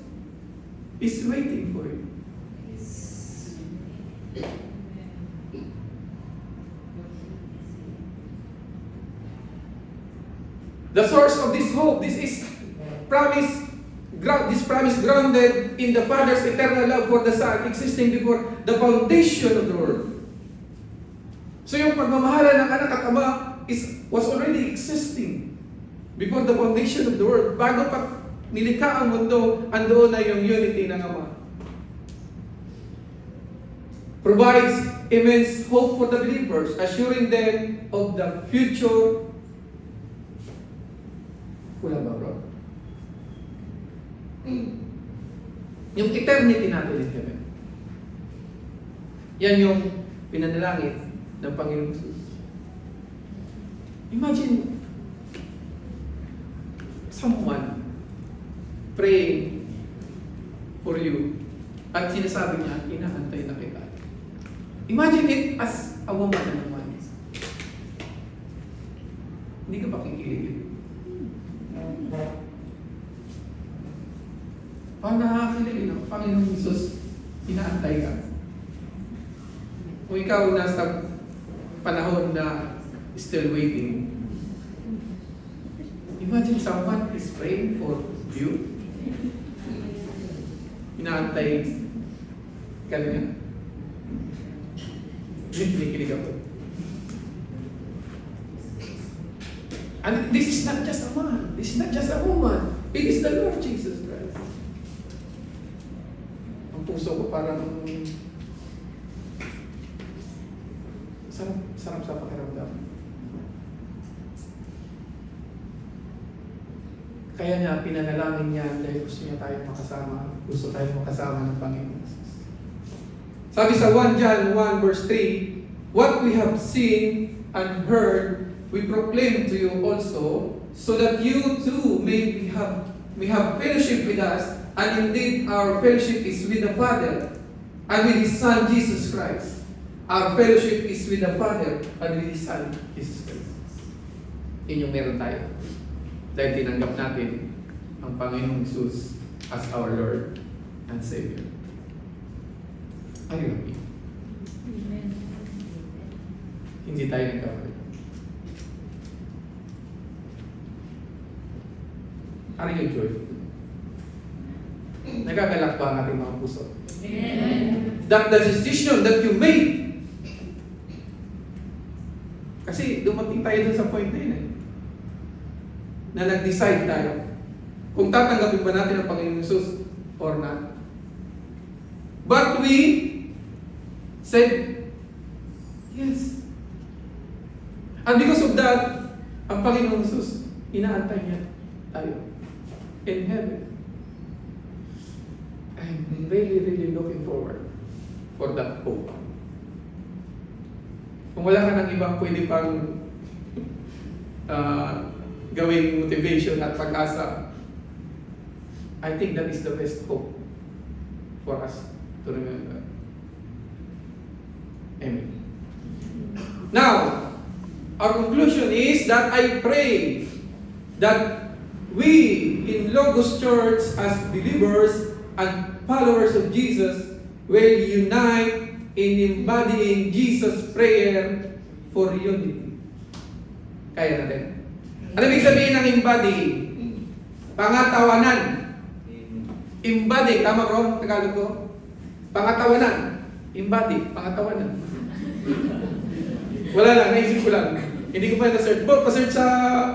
Speaker 1: is waiting for you. The source of this hope, this promise grounded in the Father's eternal love for the Son, existing before the foundation of the world. So yung pagmamahala ng anak at ama was already existing before the foundation of the world. Bago pa nilikha ang mundo, andoon na yung unity ng ama. Provides immense hope for the believers, assuring them of the future. Wala ba, bro? Yung eternity natin in heaven. Yan yung pinanalangin ng Panginoon Jesus. Imagine someone praying for you at sinasabi niya, inaantay na kita. Imagine it as a woman naman. Hindi ka ba kikiligin? Parang nakakakiligin ang Panginoon Jesus, inaantay ka. Kung ikaw nasa panahon na still waiting, imagine someone is praying for you. Inaantay ka niya. Kinikilig ako. And this is not just a man. This is not just a woman. It is the Lord Jesus Christ. Ang puso ko parang sarap sa pakiramdam. Kaya niya, pinanalangin niya dahil gusto niya tayong makasama. Gusto tayong makasama ng Panginoon. Sabi sa 1 John 1 verse 3, what we have seen and heard, we proclaim to you also, so that you too may have fellowship with us, and indeed our fellowship is with the Father and with His Son Jesus Christ. Our fellowship is with the Father and with His Son Jesus Christ. Yun yung meron tayo. Dahil tinanggap natin ang Panginoong Jesus as our Lord and Savior. Are you happy?
Speaker 3: Amen.
Speaker 1: Hindi tayo nagkamali. Are you joyful? Nagagalak ba ang ating mga puso?
Speaker 3: Amen.
Speaker 1: That the decision that you made. Kasi dumating tayo dun sa point na yun eh. Na nag-decide tayo kung tatanggapin ba natin ang Panginoon Jesus or not. But we said, yes. And because of that, ang Panginoon Jesus, inaantay niya tayo in heaven. I'm really looking forward for that hope. Kung wala ka ng ibang pwede pang gawing motivation at pag-asa, I think that is the best hope for us to remember. Amen. Now, our conclusion is that I pray that we in Logos Church as believers and followers of Jesus will unite in embodying Jesus' prayer for unity. Kaya natin. Ano ibig sabihin ng embodying? Pangatawanan. Embody, tama bro? Tagalog ko? Pangatawanan. Embody, pangatawanan. Wala lang, naisip ko lang. Hindi ko pa na-search. Bro, pa-search sa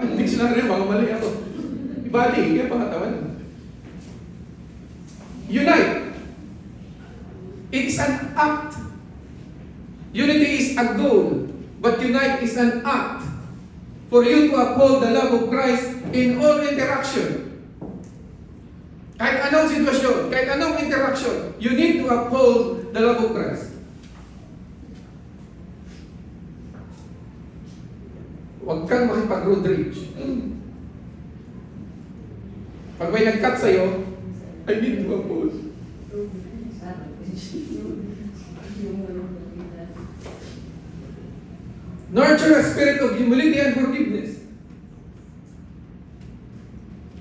Speaker 1: dictionary, baka mali ako. Embody, kaya pangatawanan. Unite. It is an act. Unity is a goal, but unite is an act for you to uphold the love of Christ in all interaction. Kahit anong sitwasyon, kahit anong interaction, you need to uphold the love of Christ. Huwag kang makipag-road rage. Pag may nag-cut sa'yo, I need to uphold. Nurture a spirit of humility and forgiveness.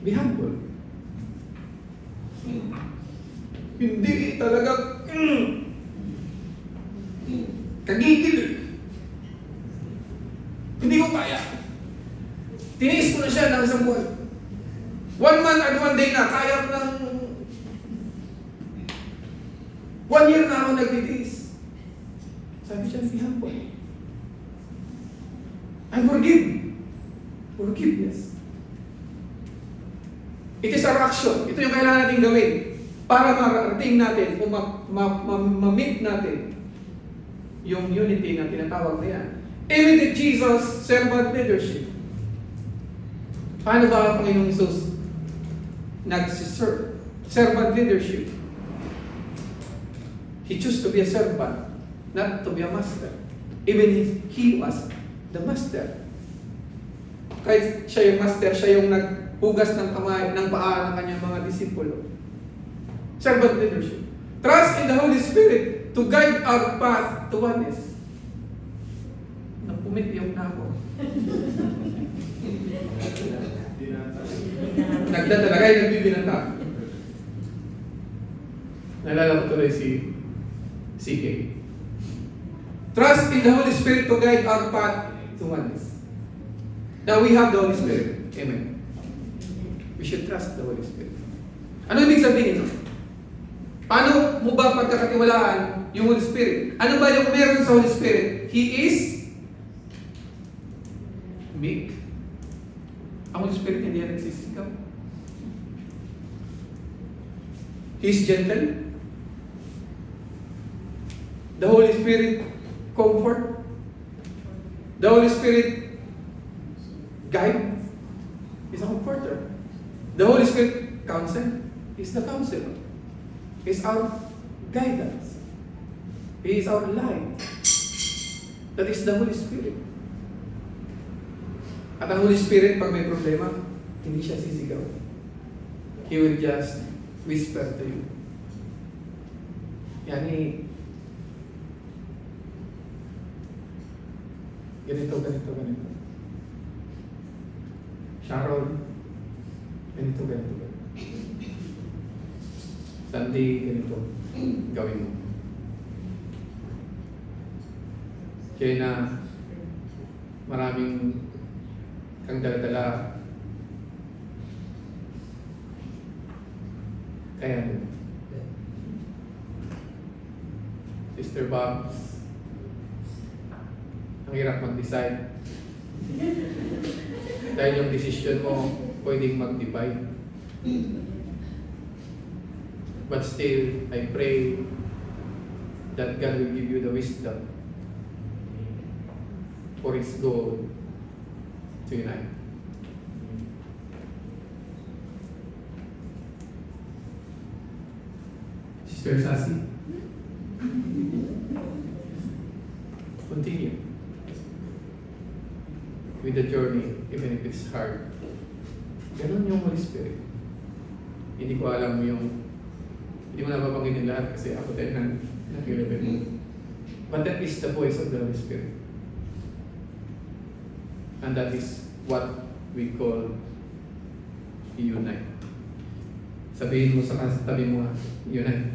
Speaker 1: Be humble. Hindi talaga kagigil. Hindi ko kaya. Tiniis ko na siya ng isang buwan. 1 month and 1 day na, kaya ko ng 1 year na ako nagtitiis. Sabi siya, be humble. And forgive. Forgiveness. It is our action. Ito yung kailangan natin gawin para marating natin o ma-meet natin yung unity na tinatawag na yan. Imitate Jesus, servant leadership. Paano ba ang Panginoong Isus nagsiserve? Servant leadership. He chose to be a servant, not to be a master. Even if he was the master. Kahit siya yung master, siya yung naghugas ng kamay, ng paa ng kanyang mga disipulo. Servant leadership. Trust in the Holy Spirit to guide our path to oneness. Napumitiyak na ako. Nagdadalagay, nagbibinata. Nalala ko tuloy si CK. Trust in the Holy Spirit to guide our path to oneness. Now we have the Holy Spirit. Amen. We should trust the Holy Spirit. Ano ibig sabihin? Paano mo ba pagkakatiwalaan yung Holy Spirit? Ano ba yung meron sa Holy Spirit? He is meek. Ang Holy Spirit hindi yan nagsisigaw. He is gentle. The Holy Spirit comfort. The Holy Spirit guide. He's a comforter. The Holy Spirit counsel. He's the counselor. He's our guidance. He is our light. That is the Holy Spirit. At ang Holy Spirit, pag may problema, hindi siya sisigaw. He will just whisper to you. Yani, ganito. Sharon, ganito. Sunday, ganito. Gawin mo. Kaya na maraming kang dala-dala. Kaya Sister Babs, ang hirap mag-decide. Dahil yung decision mo pwedeng mag-divide. But still, I pray that God will give you the wisdom for His goal to unite. Sister Sassy, continue with the journey, even if it's hard. Ganun yung Holy Spirit. Hindi ko alam hindi mo napapanggin yung lahat kasi ako din nag-level mo. But that is the voice of the Holy Spirit. And that is what we call unite. Sabihin mo sa tabi mo, unite.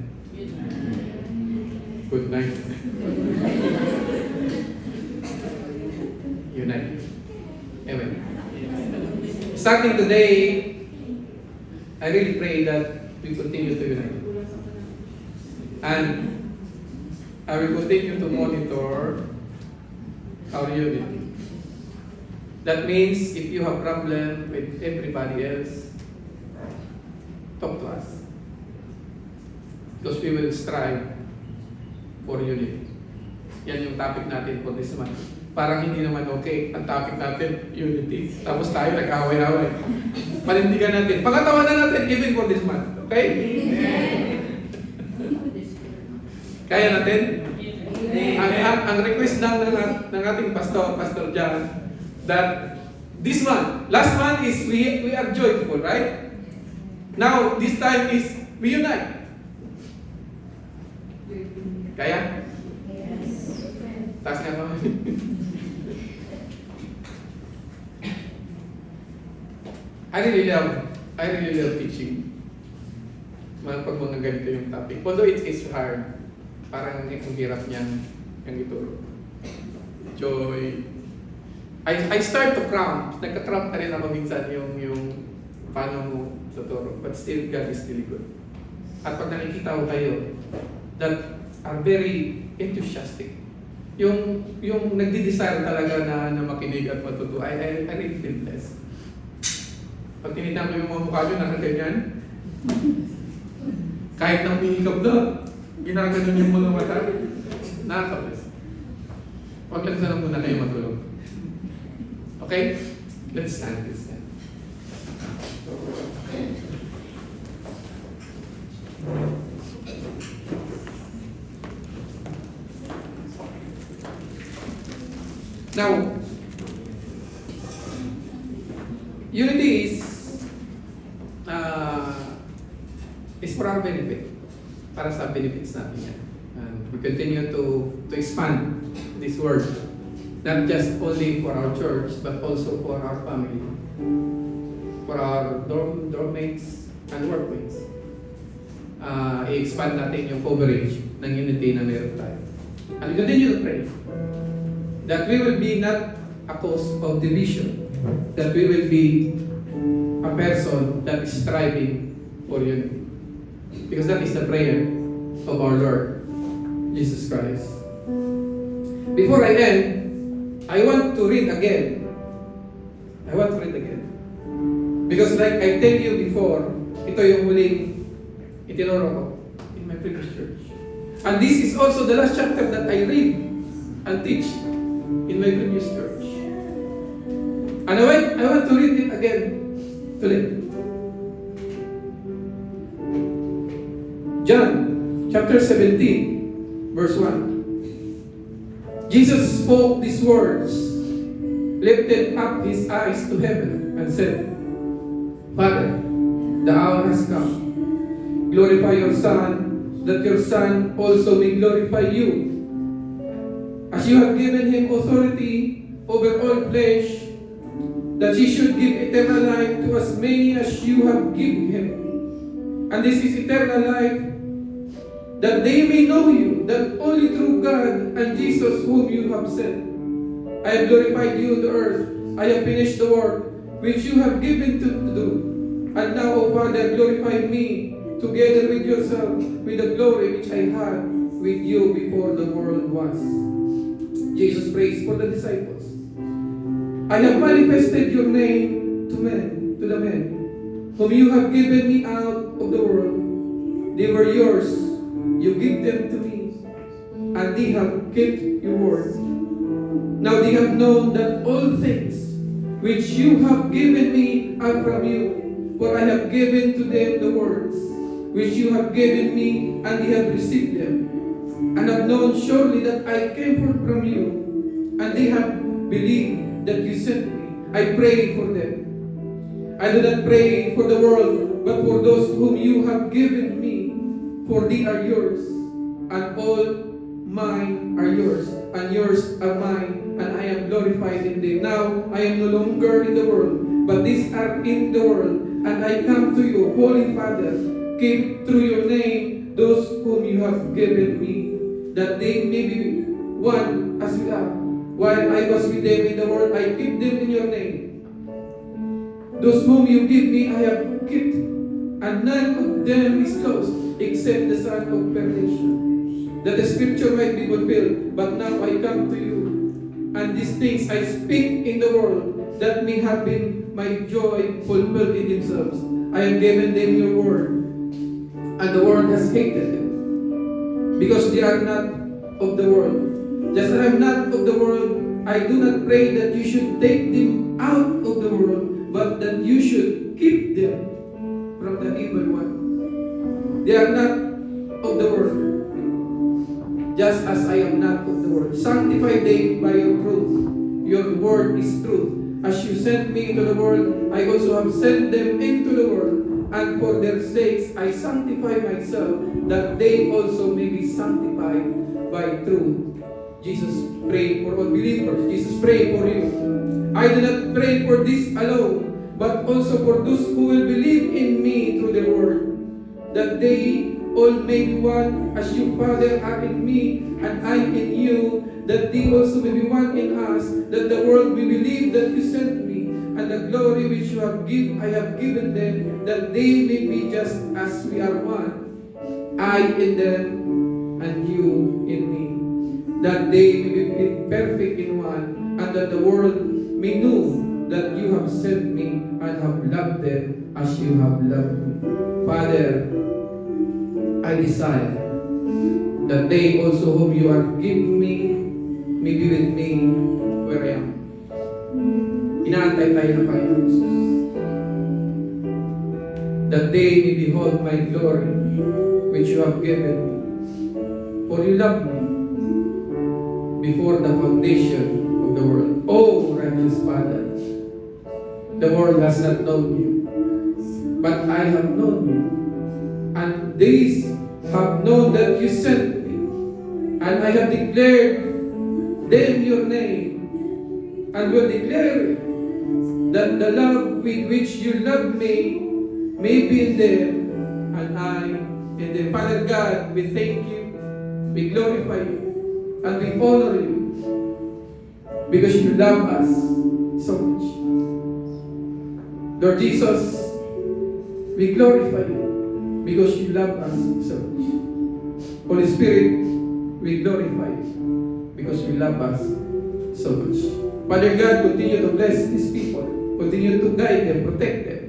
Speaker 1: Good night. Unite. Amen. Starting today, I really pray that we continue to unite. And I will continue to monitor our unity. That means if you have problem with everybody else, talk to us. Because we will strive for unity. Yan yung topic natin for this month. Parang hindi naman okay ang topic natin, unity. Tapos tayo nag-away-away. Panindigan natin. Pagkatawanan natin even for this month. Okay? Kaya natin? Ang request ng ating Pastor John, that this month, last month is we are joyful, right? Now, this time is we unite. Kaya?
Speaker 3: Yes.
Speaker 1: Taas nga kami. I really love teaching. Pag mga ganito yung topic. Although it is hard, parang ang hirap niyan yung ituro. Joy. I start to cramp. Nagka-cramp na rin ako minsan yung paano mo tuturo. But still, God is really good. At pag nakikita ko kayo that are very enthusiastic. Yung nagdi-desire talaga na makinig at matuto, I really feel blessed. Pag tinitan ko yung mga mukha nyo, nakaganyan. Kahit na umihikap na, ginaganon yung mga mata. Nakaka-bless. Huwag lang sana muna kayo matulog. Okay? Let's stand this time. Now, unity is for our benefit. Para sa benefits natin yan. And we continue to expand this word. Not just only for our church, but also for our family. For our dormmates and workmates. I-expand natin yung coverage ng unity na meron tayo. And we continue to pray that we will be not a cause of division, that we will be a person that is striving for unity. Because that is the prayer of our Lord Jesus Christ. Before I end, I want to read again. Because like I tell you before, ito yung huling itinuro ko in my previous church. And this is also the last chapter that I read and teach in my previous church. And I want to read it again today. John chapter 17, verse 1. Jesus spoke these words, lifted up his eyes to heaven, and said, Father, the hour has come. Glorify your Son, that your Son also may glorify you. As you have given him authority over all flesh, that he should give eternal life to as many as you have given him. And this is eternal life, that they may know you, that only through God and Jesus whom you have sent. I have glorified you on the earth. I have finished the work which you have given to do. And now, O Father, glorify me together with yourself, with the glory which I had with you before the world was. Jesus prays for the disciples. I have manifested your name to the men, whom you have given me out of the world. They were yours. You give them to me, and they have kept your word. Now they have known that all things which you have given me are from you, for I have given to them the words which you have given me, and they have received them, and have known surely that I came forth from you, and they have believed that you sent me. I pray for them. I do not pray for the world, but for those whom you have given me, for they are yours, and all mine are yours, and yours are mine, and I am glorified in them. Now I am no longer in the world, but these are in the world, and I come to you, Holy Father, keep through your name those whom you have given me, that they may be one as we are. While I was with them in the world, I keep them in your name. Those whom you give me, I have kept, and none of them is lost, except the son of perdition, that the scripture might be fulfilled. But now I come to you, and these things I speak in the world, that may have been my joy fulfilled in themselves. I have given them your word, and the world has hated them, because they are not of the world. Just as I am not of the world, I do not pray that you should take them out of the world, but that you should keep them from the evil one. They are not of the world, just as I am not of the world. Sanctify them by your truth. Your word is truth. As you sent me into the world, I also have sent them into the world. And for their sakes I sanctify myself, that they also may be sanctified by truth. Jesus pray for all believers. Jesus pray for you. I do not pray for this alone, but also for those who will believe in me through the word, that they all may be one, as you, Father, are in me, and I in you, that they also may be one in us, that the world may believe that you sent me, and the glory which you have I have given them, that they may be just as we are one, I in them, and you in me, that they may be perfect in one, and that the world may know that you have sent me and have loved them as you have loved me. Father, I desire that they also whom you have given me may be with me where I am. Inaantay tayo ng Panginoon Jesus. That they may behold my glory, which you have given me. For you loved me before the foundation of the world. Oh, righteous Father, the world has not known you, but I have known you. And these have known that you sent me, and I have declared them your name, and will declare that the love with which you love me may be in them, and I in them. Father God, we thank you, we glorify you, and we honor you, because you love us so much. Lord Jesus, we glorify you, because you love us so much. Holy Spirit, we glorify you, because you love us so much. Father God, continue to bless these people. Continue to guide them, protect them.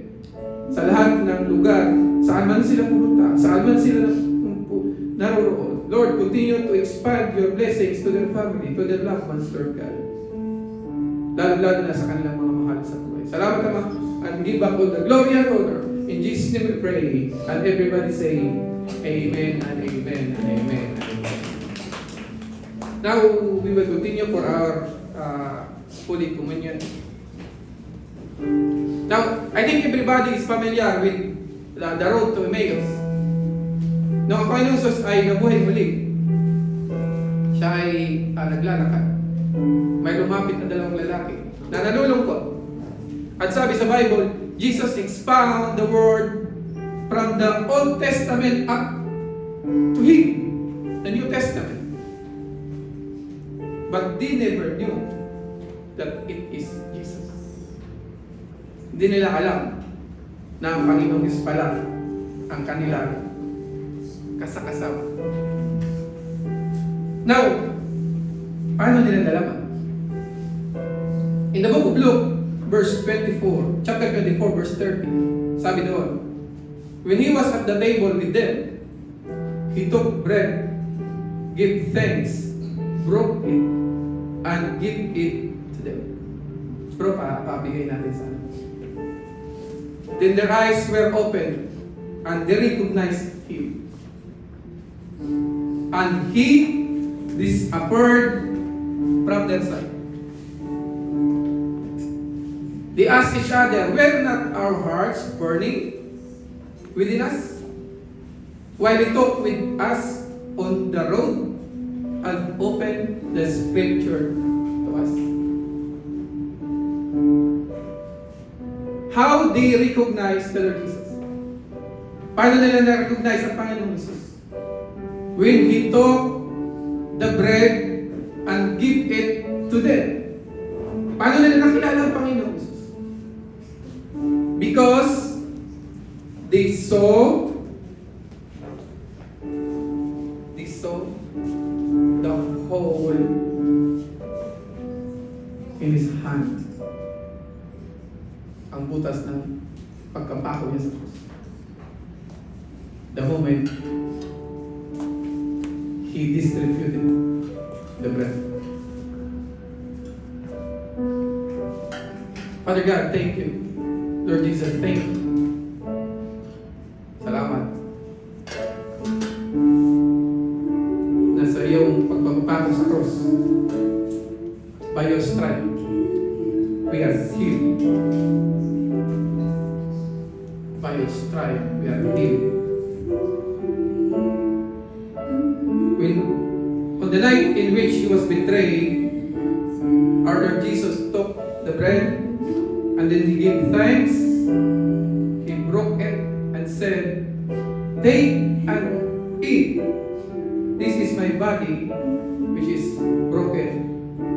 Speaker 1: Sa lahat ng lugar, saan man sila pumunta, saan man sila naroroon. Lord, continue to expand your blessings to their family, to their loved ones, Lord God. Lalo-lalo na sa kanilang mga mahal sa buhay. Salamat, Ama, and give back all the glory and honor. In Jesus' name we pray, and everybody say, Amen and Amen and Amen and Amen. Now, we will continue for our Holy Communion. Now, I think everybody is familiar with the road to Emmaus. Noong ang Panginoon Jesus ay nabuhay muli, siya ay naglalakad. May lumapit na dalawang lalaki na nalulungkot. At sabi sa Bible, Jesus expound the word from the Old Testament up to him, the New Testament. But they never knew that it is Jesus. Hindi nila alam na ang Panginoong Diyos pala ang kanilang kasakasama. Now, paano nila nalaman? In the book of Luke, chapter 24, verse 30, sabi doon, when he was at the table with them, he took bread, gave thanks, broke it, and gave it to them. Bro, pabigay natin sana. Then their eyes were opened, and they recognized him. And he disappeared from their sight. They asked each other, were not our hearts burning within us while he talked with us on the road and opened the scripture to us? How they recognize the Lord Jesus? Paano nila na-recognize ang Panginoong Jesus? When he took the bread and give it to them. Paano nila nakilala ang Panginoong Jesus? Because they saw the hole in his hand. Ang butas ng pagkapako niya sa krus. The moment he distributed the bread. Father God, thank you. Lord Jesus, thank you. Salamat. Nasa iyong pagpapako sa cross, by your stripe, we are healed. By your stripe, we are healed. When, on the night in which he was betrayed, our Lord Jesus took the bread, and then he gave thanks, he broke it, and said, take and eat. This is my body, which is broken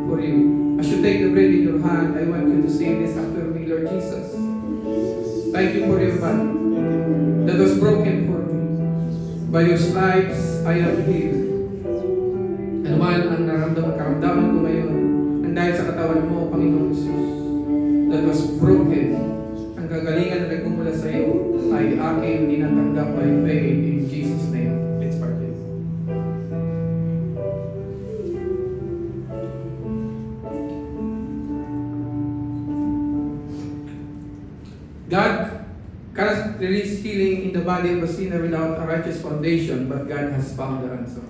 Speaker 1: for you. As you take the bread in your hand, I want you to say this after me, Lord Jesus. Thank you for your body that was broken for me. By your stripes, I am healed. Ano man ang karamdaman ko ngayon, ang dahil sa katawan mo, Panginoon Jesus, that was broken, ang kagalingan na nagmumula sa iyo ay aking tinatanggap by faith in Jesus' name. Let's partake. God cannot release healing in the body of a sinner without a righteous foundation, but God has found the ransom.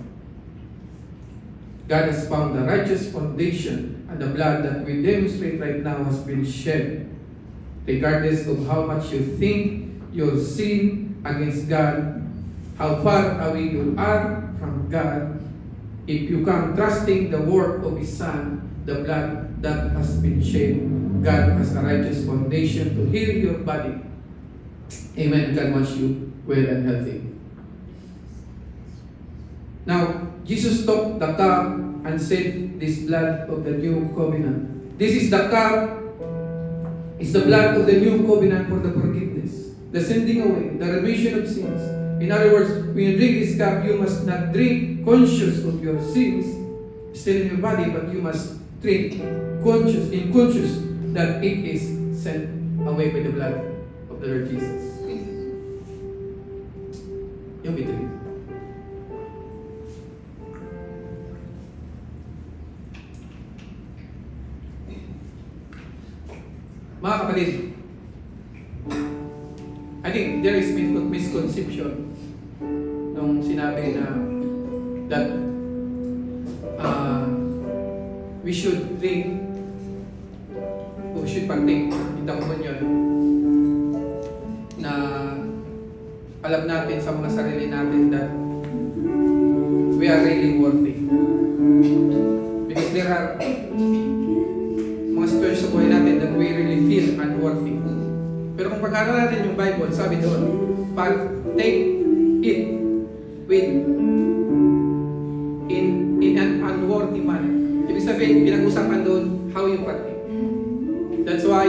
Speaker 1: God has found the righteous foundation, and the blood that we demonstrate right now has been shed. Regardless of how much you think you'll sin against God, how far away you are from God, if you come trusting the work of His Son, the blood that has been shed, God has a righteous foundation to heal your body. Amen. God wants you well and healthy. Now, Jesus took the cup and said, "This blood of the new covenant." This is the cup. It's the blood of the new covenant for the forgiveness, the sending away, the remission of sins. In other words, when you drink this cup, you must not drink conscious of your sins still in your body, but you must drink conscious that it is sent away by the blood of the Lord Jesus. You may drink. Mga kapatid, I think there is misconception nung sinabi na that we should drink o should partake in the communion na alam natin sa mga sarili natin that we are really worthy. Because there are mga sitwasyon sa buhay natin that we really feel unworthy. Pero kung pag-aaral natin yung Bible, sabi doon, partake it with in an unworthy manner. Ibig sabihin, pinag-usapan doon how you partake. That's why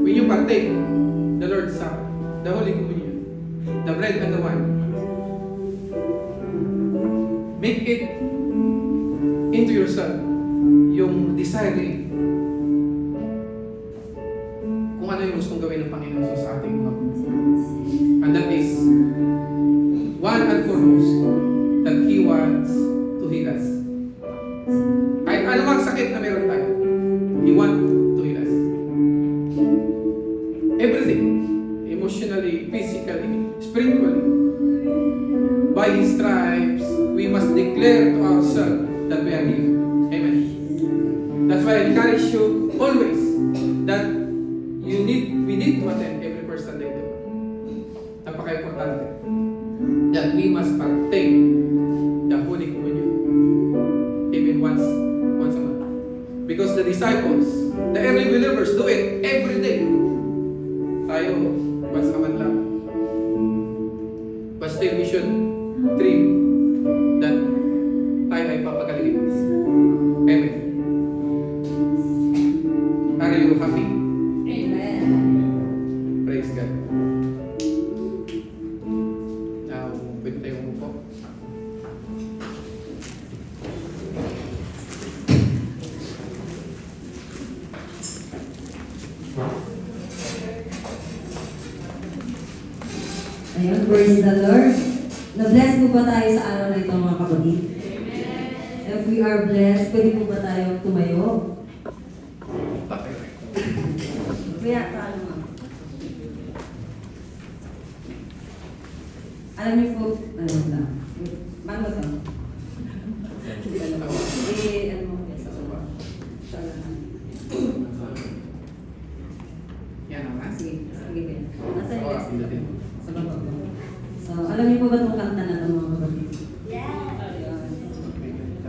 Speaker 1: when you partake the Lord's Supper, the Holy Communion, the bread and the wine, make it into yourself yung desire kung ano yung gustong gawin ng Panginoon sa ating mga buhay. And that is one and foremost that He wants to heal us. Kahit anumang sakit na meron tayo, He wants to heal us. Everything, emotionally, physically, spiritually. By His stripes, we must declare to ourselves that we are healed. Amen. That's why I encourage you always that we need to attend every first Sunday. Napaka-importante that we must partake the Holy Communion even once a month. Because the disciples, the early believers do it every day. Tayo, once a month lang. But still, we should dream that tayo ay papagaling. Amen. Are you happy? Praise God. Now, pwede tayo umupo.
Speaker 3: Ayun, praise the Lord. Na-bless po ba tayo sa araw na ito, mga kapatid? If we are blessed, pwede po ba tayo tumayo? Kaya, paano nga? Alam niyo po, ano ba? Paano ba ito? Hindi alam mo. Ano mo? Siya lang.
Speaker 1: Yan ang mas.
Speaker 3: Sige, sige. Nasa
Speaker 1: Oo,
Speaker 3: iyo?
Speaker 1: pindutin mo.
Speaker 3: Sa baba po. So, alam niyo po ba itong kanta na ito, mga kapatid?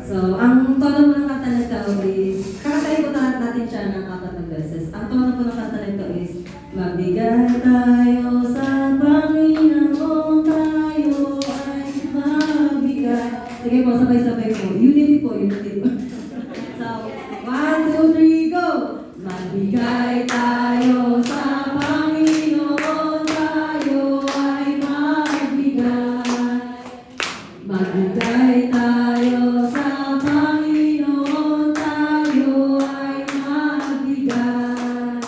Speaker 3: So, ang tono po ng kanta na ito is, kakatayin po natin siya ng 4 beses. Ang tono po ng kanta na ito is, mabigat tayo sa Panginoon, tayo ay mabigat. Sige po, sabay-sabay po. Unity po, unity po. So, 1, 2, 3, go! Magbigay tayo sa Panginoon, tayo ay magbigay. Magbigay tayo sa Panginoon, tayo ay magbigay.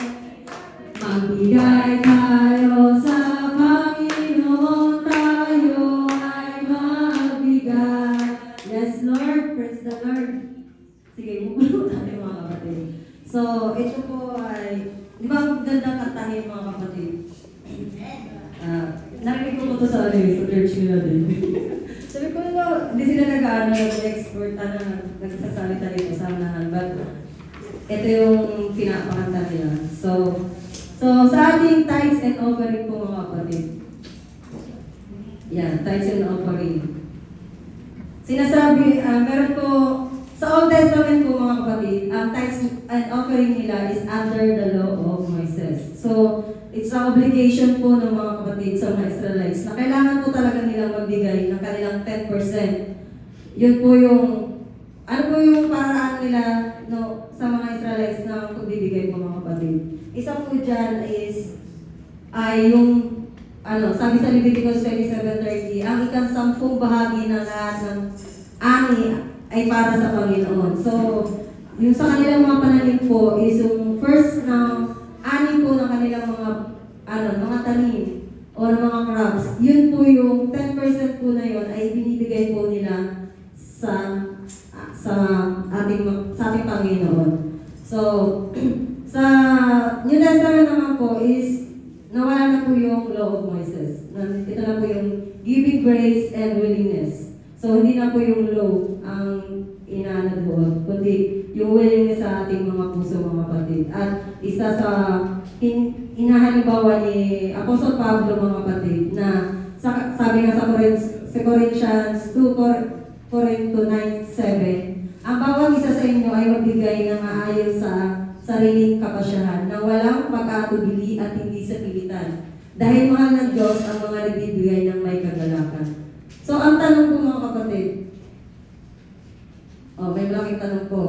Speaker 3: Magbigay tayo sa Panginoon, tayo ay magbigay. Yes, Lord. Praise the Lord. Sige, muna natin mga kapatid. So, ito po ay, di ba gandang kantahin mga kapatid?
Speaker 2: Narinig ko po to sa church nila din. Sabi ko, hindi sila nag-export, nagsasalita dito sa unahan. But, ito yung pinapakanta nila. So sa ating tithes and offering po mga kapatid. Yan, tithes and offering. Sinasabi, meron po, sa Old Testament po mga kapatid, ang tithes and offering nila is under the law of Moses. So, it's an obligation po ng mga kapatid sa mga Israelites na kailangan po talaga nilang magbigay ng kanilang 10%. Yun po yung, ano po yung paraan nila sa mga Israelites na pagbibigay po mga kapatid. Isa po dyan is, yung, sabi sa Leviticus 27:30, ang ikang-10 bahagi ng lahat ng ani ay para sa Panginoon. So, yung sa kanilang mga pananim po is yung first na ani po ng kanilang mga tanim o ng mga crops, yun po yung 10% po na yun ay binibigay po nila sa ating Panginoon. So, sa New Testament naman po is nawala na po yung law of Moses. Ito na po yung giving grace and willingness. So, hindi na po yung law ang inaanad doon, kundi yung willingness sa ating mga puso, mga kapatid. At isa sa inahalimbawa ni Apostle Pablo, mga kapatid, na sabi nga sa Corinthians 2, Corinto 9:7, ang bawat isa sa inyo ay magbigay ng aayon sa sariling kapasyahan na walang pagkatubili at hindi sa pilitan. Dahil mahal ng Diyos ang mga nagbibigay ng may kagalakan. So, ang tanong po mga kapatid, may malaking tanong po.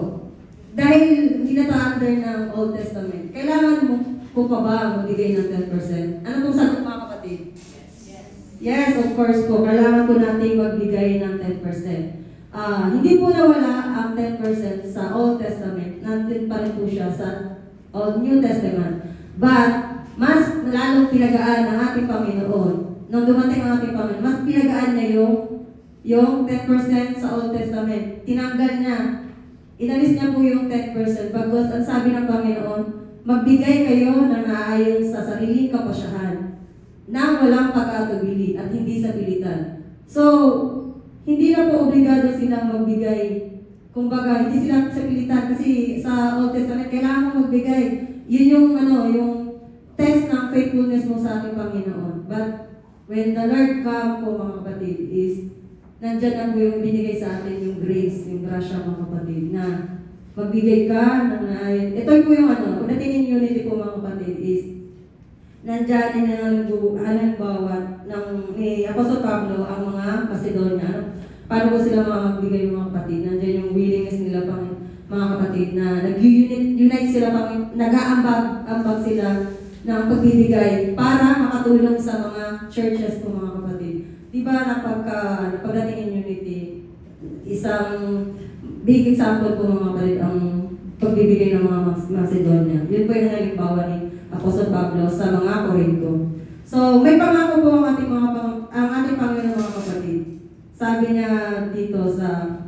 Speaker 2: Dahil hindi na ito under ng Old Testament, kailangan mo po pa ba magbigay ng 10%? Ano pong sagot mga kapatid? Yes, of course po. Kailangan po natin magbigay ng 10%. Hindi po nawala ang 10% sa Old Testament. Nandun pa rin po siya sa New Testament. But, mas lalong pinagaan ng ating Panginoon. Nung dumating ang ating Panginoon, mas pinagaan niya yung 10% sa Old Testament. Tinanggal niya. Inalis niya po yung 10%. Bagos, ang sabi ng Panginoon, magbigay kayo ng naayon sa sariling kapasyahan nang walang pag-atubili at hindi sa pilitan. So, hindi na po obligado silang magbigay. Kumbaga, hindi sila sa pilitan kasi sa Old Testament, kailangan mo magbigay. Yun yung test ng faithfulness mo sa ating Panginoon. But, when the Lord come po mga kapatid is, nandyan na po yung binigay sa atin yung grace, yung grasya mga kapatid, na magbigay ka ng naayon. Ito po yung kung natingin unity po mga kapatid is, nandyan din ang halimbawa ni Apostle Pablo ang mga Macedonia. Paano po sila magbigay ng mga kapatid? Nandyan yung willingness nila pang mga kapatid na nag-unite sila, nag-aambag sila ng pagbibigay para makatulong sa mga churches po mga kapatid. Diba na pagdating in unity, isang big example po mga kapatid ang pagbibigay ng mga Macedonia. Yun po yung halimbawa ni Apostle Pablo sa mga Corinto. So, may pangako po ang ating Panginoon mga kapatid. Sabi niya dito sa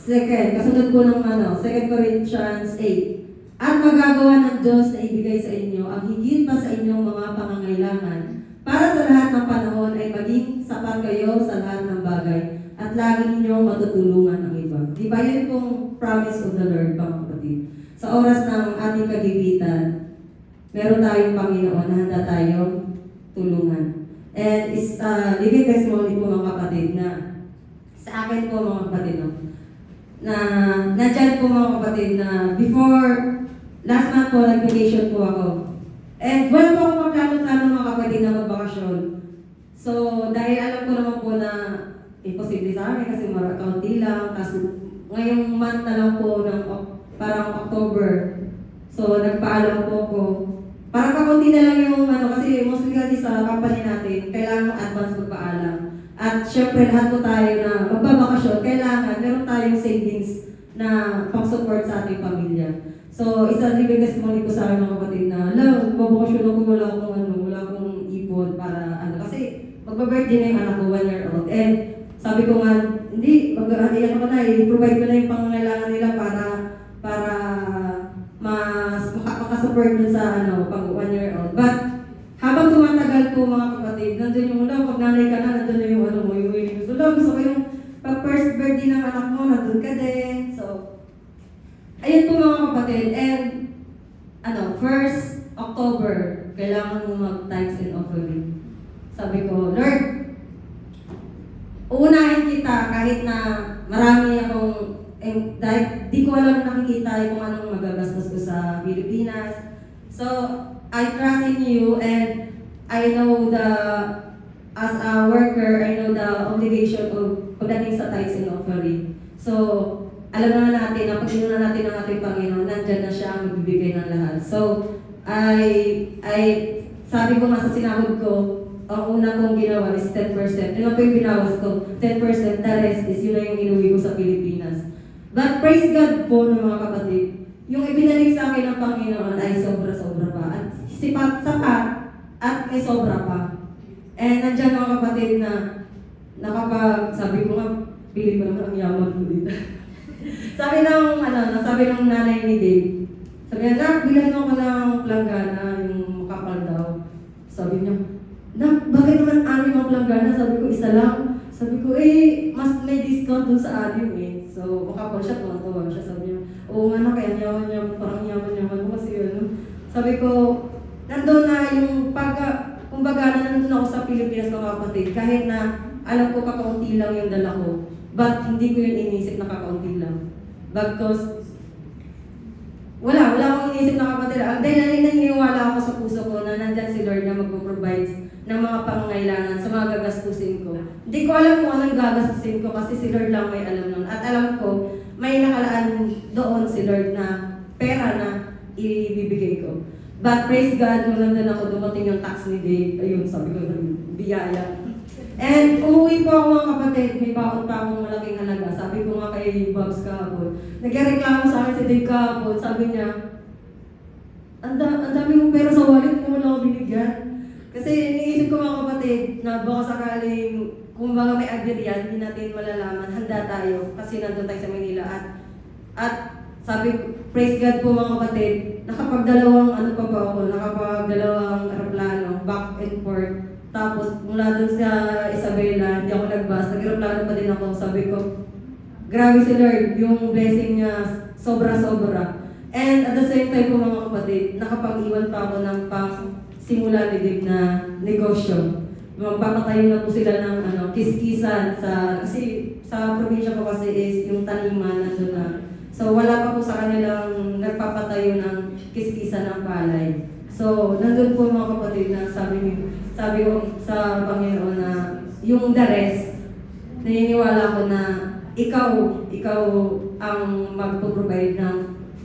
Speaker 2: kasunod po ng 2 Corinthians 8, at magagawa ng Diyos na ibigay sa inyo ang higit pa sa inyong mga pangangailangan para sa lahat ng panahon ay maging sapat kayo sa lahat ng bagay at lagi ninyong matutulungan ang iba. Diba yun pong promise of the Lord, mga kapatid? Sa oras ng ating kagibitan, meron tayong Panginoon na handa tayong tulungan. And is living testimony po mga kapatid na sa akin po mga kapatid na nandyan po mga kapatid na before last month po nag-vacation po ako. And wala po akong magplano-plano mga kapatid na magbakasyon. So dahil alam ko naman po na imposible sa akin kasi kaunti lang. Kasi ngayong month na lang po ng parang October. So nagpaalam po ko. Parang kakunti na lang yung kasi mostly kasi sa company natin, kailangan advance magpaalam. At syempre lahat po tayo na magbabakasyon, kailangan meron tayong savings na pang-support sa ating pamilya. So, isang living testimony ko sa akin mga kapatid na, magbabakasyon ako, wala akong ipon para kasi magba-birthday na yung anak ko, 1 year old. And sabi ko nga, hindi, i-provide ko na yung pangangailangan nila para makasupport dun sa pang 1 year old. But, habang tumatagal po mga kapatid, nandun yung ulo, pag nanay ka na, nandun na yung ano mo, yung gusto lang, gusto ko yung pag first birthday ng anak mo, nandun ka din. So, ayun po mga kapatid, and first October, kailangan mo mag-tithes and offering. Sabi ko, Lord, uunahin kita kahit na marami akong, dahil di ko alam nakikita kung anong magagastos ko sa Pilipinas. So, I trust in you and I know as a worker, I know the obligation of pagdating sa tithes and offering. So, alam naman natin na pag inunan natin ang ating Panginoon, nandyan na siya ang magbibigay ng lahat. So, sabi ko nga sa sinahod ko, ang una kong ginawa is 10%. Ano po yung binawas ko? 10%, the rest is yun na yung inuwi ko sa Pilipinas. But praise God po ng mga kapatid, yung ibinalik sa akin ng Panginoon ay sobra-sobra pa. At sapat at may sobra pa. And nandiyan mga kapatid na sabi ko nga, pili ko naman ang yaman ko dito. sabi ng nanay ni Dave, sabi niya, Nak, bilang ako ng planggana, yung makapal daw. Sabi niya, Nak, bakit naman anim ang planggana? Sabi ko, isa lang. Sabi ko, mas may discount dun sa anim eh. So, makapal siya, tuwa siya. Sabi niya, oo nga na, kaya yaman, parang yaman mo kasi Sabi ko, nandun na yung kumbaga na nandun ako sa Pilipinas mga kapatid, kahit na alam ko kakaunti lang yung dala ko, but hindi ko yun inisip na kakaunti lang. Because, wala akong inisip na kapatid. Dahil naniniwala ako sa puso ko na nandyan si Lord na magpo-provide ng mga pangangailangan sa mga gagastusin ko. Hindi ko alam kung anong gagastusin ko kasi si Lord lang may alam nun. At alam ko, may nakalaan doon si Lord na pera na ibibigay ko. But praise God, nung nandun ako, dumating yung tax ni Dave. Ayun, sabi ko, biyaya. And umuwi po ako mga kapatid, may bakot pa akong malaking halaga. Sabi ko nga kay Bobs kahapon. Nagreklamo sa akin si Dave kahapon. Sabi niya, ang dami mong pera sa wallet, mo wala ako binigyan. Kasi iniisip ko mga kapatid na baka sakaling, kung baga may agad yan, hindi natin malalaman, handa tayo kasi nandun tayo sa Manila. At sabi, praise God po mga kapatid, nakapagdalawang aeroplano, back and forth. Tapos mula dun sa Isabela, hindi ako nagbas, nag-aeroplano pa din ako. Sabi ko, grabe si Lord, yung blessing niya sobra-sobra. And at the same time po mga kapatid, nakapag-iwan pa ako ng simula ni Dave na negosyo. Magpapatayo na po sila ng kiskisan kasi sa probinsya ko kasi is yung taniman nandun na. So wala pa po sa kanilang nagpapatayo ng kiskisan ng palay. So nandun po mga kapatid na sabi ko sa Panginoon na yung the rest, naniniwala ko na ikaw ang magpo-provide ng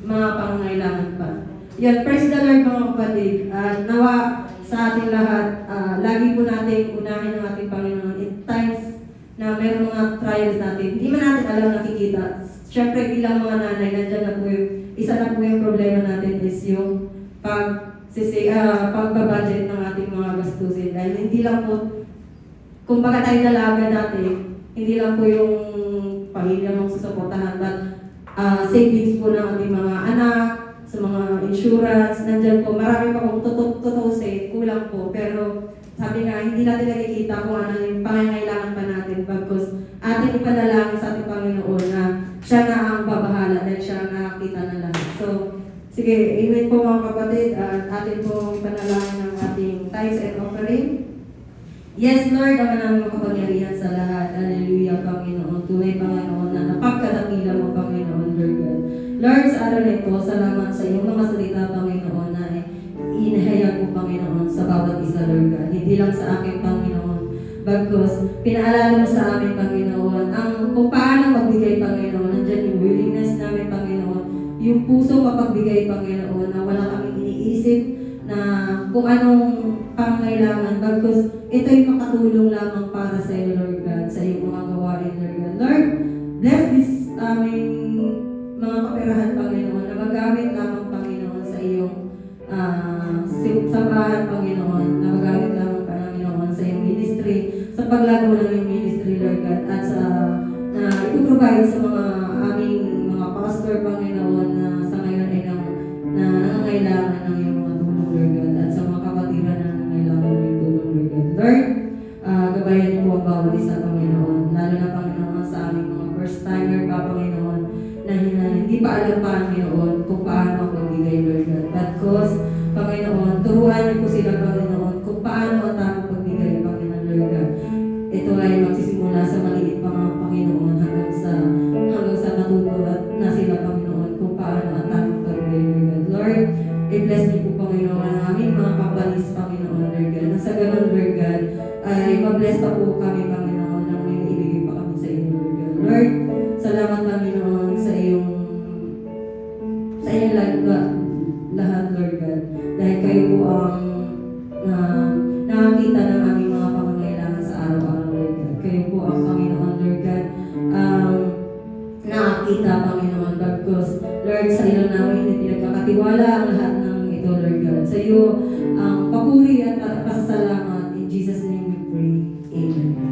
Speaker 2: mga pangangailangan pa. Yan, praise the Lord mga kapatid. Nawa sa ating lahat, lagi po natin unahin ang ating Panginoon in times na mayroong mga trials natin. Hindi man natin alam nakikita. Siyempre bilang mga nanay, nandiyan na po isa na po yung problema natin is yung pagbabudget ng ating mga gastusin. Dahil hindi lang po, kung baga tayo dalaga dati, hindi lang po yung pamilya mong susuportahan, but savings po ng ating mga anak, sa mga insurance, nandyan po, marami pa kung tutusin, kulang po, pero sabi nga, hindi natin nakikita kung ano yung pangangailangan pa natin bagkus atin ipanalangin sa ating Panginoon na siya na ang babahala dahil siya ang nakakita na lahat. So, sige, amen po mga kapatid, at atin po ipanalangin ng ating tithes and offering. Yes, Lord, ang namin makapangyarihan sa lahat. Hallelujah, Panginoon. Tunay, Panginoon, na napagkadakila mo, Panginoon, Lord God. Lord, sa araw na ito, salamat sa iyong mga salita, Panginoon, na inahayag mo, Panginoon, sa bawat isa, Lord God. Hindi lang sa akin, Panginoon, bagkus pinaalala mo sa amin, Panginoon, kung paano magbigay, Panginoon. Nandiyan yung willingness namin, Panginoon. Yung puso mapagbigay, Panginoon, na wala kaming iniisip na kung anong pangangailangan, bagkus ito'y makatulong lamang para sa iyo, Lord God, sa iyong mga gawain, Lord God. Lord, bless this aming mga kaperahan, Panginoon, na magamit lamang, Panginoon, sa iyong sambahan, Panginoon, na magamit lamang, Panginoon, sa iyong ministry, sa paglago ng iyong ministry, Lord God, at na ipoprovide sa mga aming mga pastor, Panginoon, na sa ngayon ay nangangailangan ng iyong mga tulong, Lord God, at sa mga kapatiran na nangangailangan. Lord, gabayan niyo po ang bawat isa, Panginoon. Lalo na, Panginoon, sa aming mga first-timer pa, Panginoon, na hindi pa alam, Panginoon, kung paano ako magbigay, Lord God. But cause, Panginoon, turuan niyo po sila, Panginoon, kung paano ang tamang pagbigay, Panginoon, Lord God. Ito ay magsisimula sa maliit pa mga Panginoon hanggang sa matuto at na sila, Panginoon, kung paano ang tamang pagbigay, Lord God. Lord, i-bless niyo po, Panginoon, ang aming mga kapanis, Panginoon, Lord God. Na sa ganun, Lord God, ay mabless pa po kami, Panginoon, na may ibigay pa kami sa inyo, Lord God. Lord, salamat, Panginoon, sa iyong lahat, Lord God. Dahil kayo po ang nakakita ng aming mga pangangailangan sa araw-araw, Lord God. Kayo po ang Panginoon, Lord God, nakakita, Panginoon, because, Lord, sa iyo namin pinagkakatiwala ang lahat ng ito, Lord God. Sa iyo, ang papuri at pasasalamat. In Jesus' name we pray. Amen.